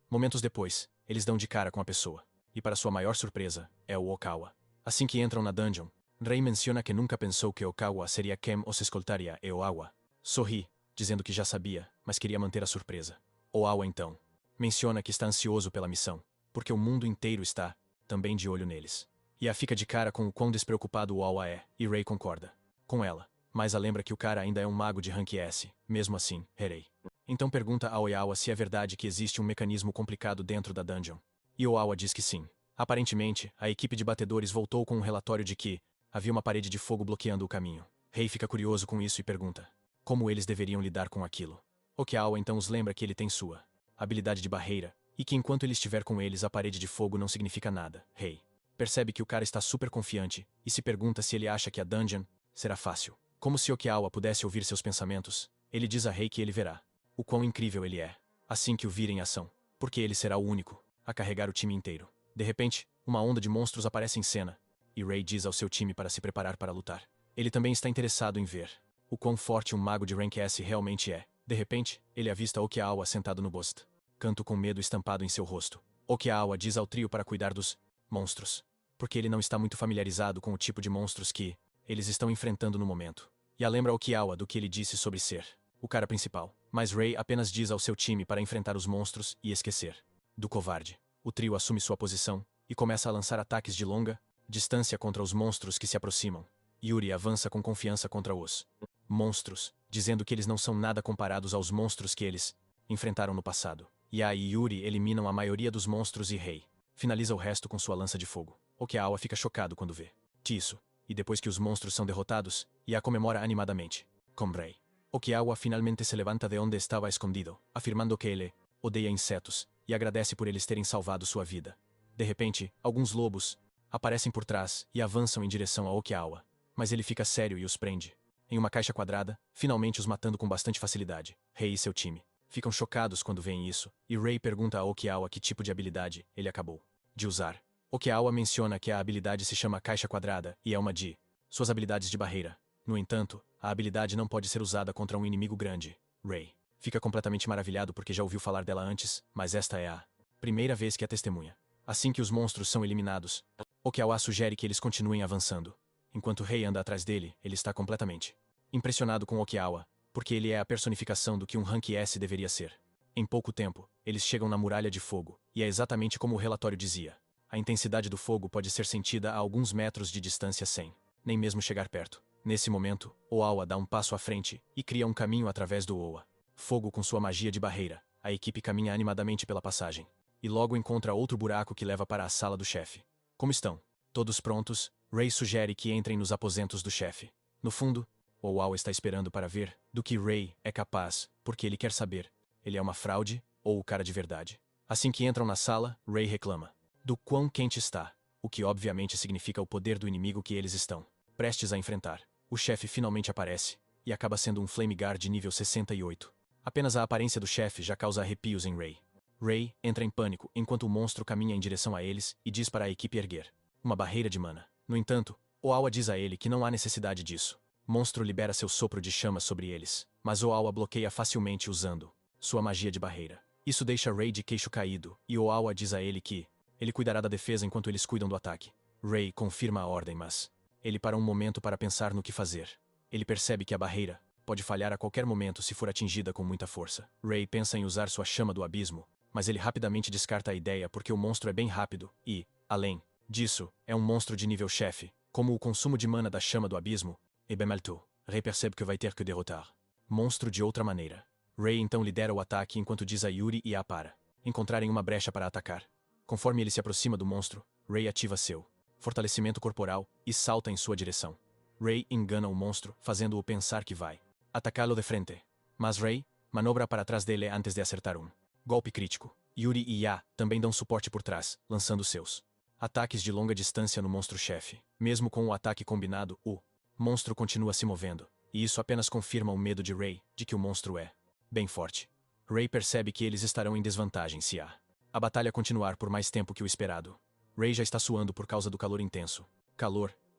Momentos depois, eles dão de cara com a pessoa, e para sua maior surpresa, é o Okawa. Assim que entram na dungeon, Rei menciona que nunca pensou que Okawa seria quem os escoltaria e Oawa sorri, dizendo que já sabia, mas queria manter a surpresa. Oawa então menciona que está ansioso pela missão, porque o mundo inteiro está também de olho neles. E a fica de cara com o quão despreocupado o Oawa é, e Rei concorda com ela, mas a lembra que o cara ainda é um mago de rank S, mesmo assim, Rei. Então pergunta a Oiawa se é verdade que existe um mecanismo complicado dentro da dungeon. E Oawa diz que sim. Aparentemente, a equipe de batedores voltou com um relatório de que havia uma parede de fogo bloqueando o caminho. Rei fica curioso com isso e pergunta como eles deveriam lidar com aquilo. Okiawa então os lembra que ele tem sua habilidade de barreira, e que enquanto ele estiver com eles a parede de fogo não significa nada. Rei percebe que o cara está super confiante, e se pergunta se ele acha que a dungeon será fácil. Como se Okiawa pudesse ouvir seus pensamentos, ele diz a Rei que ele verá o quão incrível ele é, assim que o vir em ação, porque ele será o único a carregar o time inteiro. De repente, uma onda de monstros aparece em cena, e Rei diz ao seu time para se preparar para lutar. Ele também está interessado em ver o quão forte um mago de rank S realmente é. De repente, ele avista Okiawa sentado no bust, canto com medo estampado em seu rosto. Okiawa diz ao trio para cuidar dos monstros, porque ele não está muito familiarizado com o tipo de monstros que eles estão enfrentando no momento. E a lembra Okiawa do que ele disse sobre ser o cara principal. Mas Rei apenas diz ao seu time para enfrentar os monstros e esquecer do covarde. O trio assume sua posição e começa a lançar ataques de longa distância contra os monstros que se aproximam. Yuri avança com confiança contra os monstros, dizendo que eles não são nada comparados aos monstros que eles enfrentaram no passado. Yae e Yuri eliminam a maioria dos monstros e Rei finaliza o resto com sua lança de fogo. Okiawa fica chocado quando vê isso, e depois que os monstros são derrotados, Yae comemora animadamente com Rei. Okiawa finalmente se levanta de onde estava escondido, afirmando que ele odeia insetos, e agradece por eles terem salvado sua vida. De repente, alguns lobos aparecem por trás e avançam em direção a Okiawa, mas ele fica sério e os prende em uma caixa quadrada, finalmente os matando com bastante facilidade. Rei e seu time ficam chocados quando veem isso, e Rei pergunta a Okiawa que tipo de habilidade ele acabou de usar. Okiawa menciona que a habilidade se chama Caixa Quadrada e é uma de suas habilidades de barreira. No entanto, a habilidade não pode ser usada contra um inimigo grande. Rei fica completamente maravilhado porque já ouviu falar dela antes, mas esta é a primeira vez que a testemunha. Assim que os monstros são eliminados, Okiawa sugere que eles continuem avançando. Enquanto Rei anda atrás dele, ele está completamente impressionado com Okiawa, porque ele é a personificação do que um rank S deveria ser. Em pouco tempo, eles chegam na Muralha de Fogo, e é exatamente como o relatório dizia. A intensidade do fogo pode ser sentida a alguns metros de distância sem nem mesmo chegar perto. Nesse momento, Oawa dá um passo à frente e cria um caminho através do Oa. Fogo com sua magia de barreira, a equipe caminha animadamente pela passagem. E logo encontra outro buraco que leva para a sala do chefe. Como estão? Todos prontos? Rei sugere que entrem nos aposentos do chefe. No fundo, Oawa está esperando para ver do que Ray é capaz, porque ele quer saber. Ele é uma fraude ou o cara de verdade? Assim que entram na sala, Ray reclama do quão quente está, o que obviamente significa o poder do inimigo que eles estão prestes a enfrentar. O chefe finalmente aparece, e acaba sendo um Flame Guard de nível 68. Apenas a aparência do chefe já causa arrepios em Ray. Ray entra em pânico enquanto o monstro caminha em direção a eles e diz para a equipe erguer uma barreira de mana. No entanto, Oawa diz a ele que não há necessidade disso. Monstro libera seu sopro de chamas sobre eles, mas Oawa bloqueia facilmente usando sua magia de barreira. Isso deixa Ray de queixo caído, e Oawa diz a ele que ele cuidará da defesa enquanto eles cuidam do ataque. Ray confirma a ordem, mas ele para um momento para pensar no que fazer. Ele percebe que a barreira pode falhar a qualquer momento se for atingida com muita força. Ray pensa em usar sua chama do abismo, mas ele rapidamente descarta a ideia porque o monstro é bem rápido e, além disso, é um monstro de nível chefe. Como o consumo de mana da chama do abismo, Ebemalto, Ray percebe que vai ter que derrotar monstro de outra maneira. Ray então lidera o ataque enquanto diz a Yuri e a para encontrarem uma brecha para atacar. Conforme ele se aproxima do monstro, Ray ativa seu fortalecimento corporal e salta em sua direção. Ray engana o monstro, fazendo-o pensar que vai atacá-lo de frente. Mas Ray manobra para trás dele antes de acertar um golpe crítico. Yuri e Ya também dão suporte por trás, lançando seus ataques de longa distância no monstro-chefe. Mesmo com o ataque combinado, o monstro continua se movendo, e isso apenas confirma o medo de Ray de que o monstro é bem forte. Ray percebe que eles estarão em desvantagem se a batalha continuar por mais tempo que o esperado. Ray já está suando por causa do calor intenso.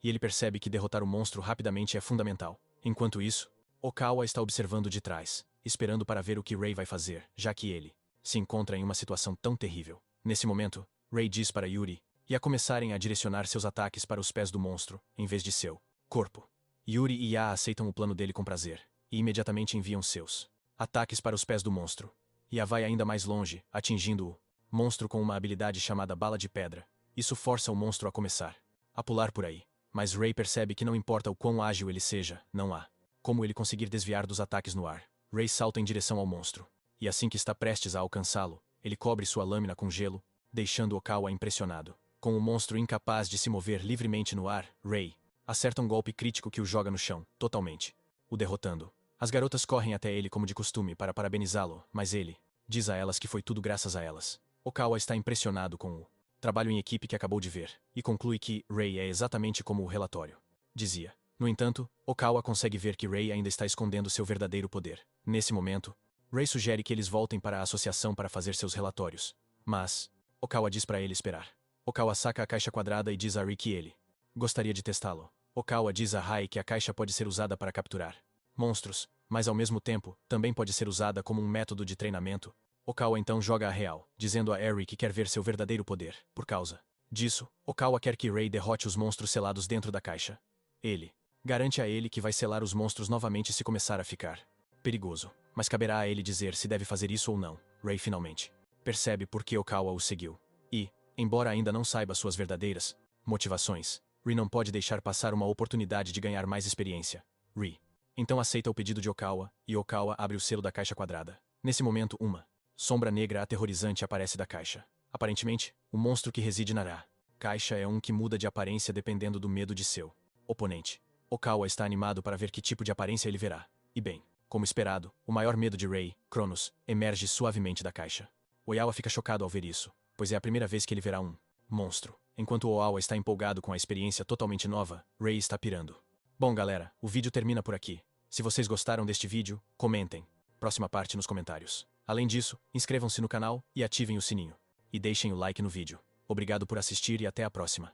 E ele percebe que derrotar o monstro rapidamente é fundamental. Enquanto isso, Okawa está observando de trás, esperando para ver o que Ray vai fazer, já que ele se encontra em uma situação tão terrível. Nesse momento, Ray diz para Yuri e a começarem a direcionar seus ataques para os pés do monstro, em vez de seu corpo. Yuri e Ya aceitam o plano dele com prazer, e imediatamente enviam seus ataques para os pés do monstro. Ya vai ainda mais longe, atingindo o monstro com uma habilidade chamada Bala de Pedra. Isso força o monstro a começar a pular por aí. Mas Ray percebe que não importa o quão ágil ele seja, não há como ele conseguir desviar dos ataques no ar. Ray salta em direção ao monstro, e assim que está prestes a alcançá-lo, ele cobre sua lâmina com gelo, deixando Okawa impressionado. Com o monstro incapaz de se mover livremente no ar, Ray acerta um golpe crítico que o joga no chão, totalmente o derrotando. As garotas correm até ele como de costume para parabenizá-lo, mas ele diz a elas que foi tudo graças a elas. Okawa está impressionado com o trabalho em equipe que acabou de ver, e conclui que Ray é exatamente como o relatório dizia. No entanto, Okawa consegue ver que Ray ainda está escondendo seu verdadeiro poder. Nesse momento, Ray sugere que eles voltem para a associação para fazer seus relatórios. Mas Okawa diz para ele esperar. Okawa saca a caixa quadrada e diz a Ray que ele gostaria de testá-lo. Okawa diz a Rai que a caixa pode ser usada para capturar monstros, mas ao mesmo tempo, também pode ser usada como um método de treinamento. Okawa então joga a real, dizendo a Eri que quer ver seu verdadeiro poder. Por causa disso, Okawa quer que Ray derrote os monstros selados dentro da caixa. Ele garante a ele que vai selar os monstros novamente se começar a ficar perigoso, mas caberá a ele dizer se deve fazer isso ou não. Ray finalmente percebe por que Okawa o seguiu. E, embora ainda não saiba suas verdadeiras motivações, Ray não pode deixar passar uma oportunidade de ganhar mais experiência. Ray então aceita o pedido de Okawa, e Okawa abre o selo da caixa quadrada. Nesse momento, uma sombra negra aterrorizante aparece da caixa. Aparentemente, o monstro que reside na caixa é um que muda de aparência dependendo do medo de seu oponente. Okawa está animado para ver que tipo de aparência ele verá. E bem, como esperado, o maior medo de Ray, Cronos, emerge suavemente da caixa. Oiawa fica chocado ao ver isso, pois é a primeira vez que ele verá um monstro. Enquanto Oawa está empolgado com a experiência totalmente nova, Ray está pirando. Bom galera, o vídeo termina por aqui. Se vocês gostaram deste vídeo, comentem. Próxima parte nos comentários. Além disso, inscrevam-se no canal e ativem o sininho. E deixem o like no vídeo. Obrigado por assistir e até a próxima.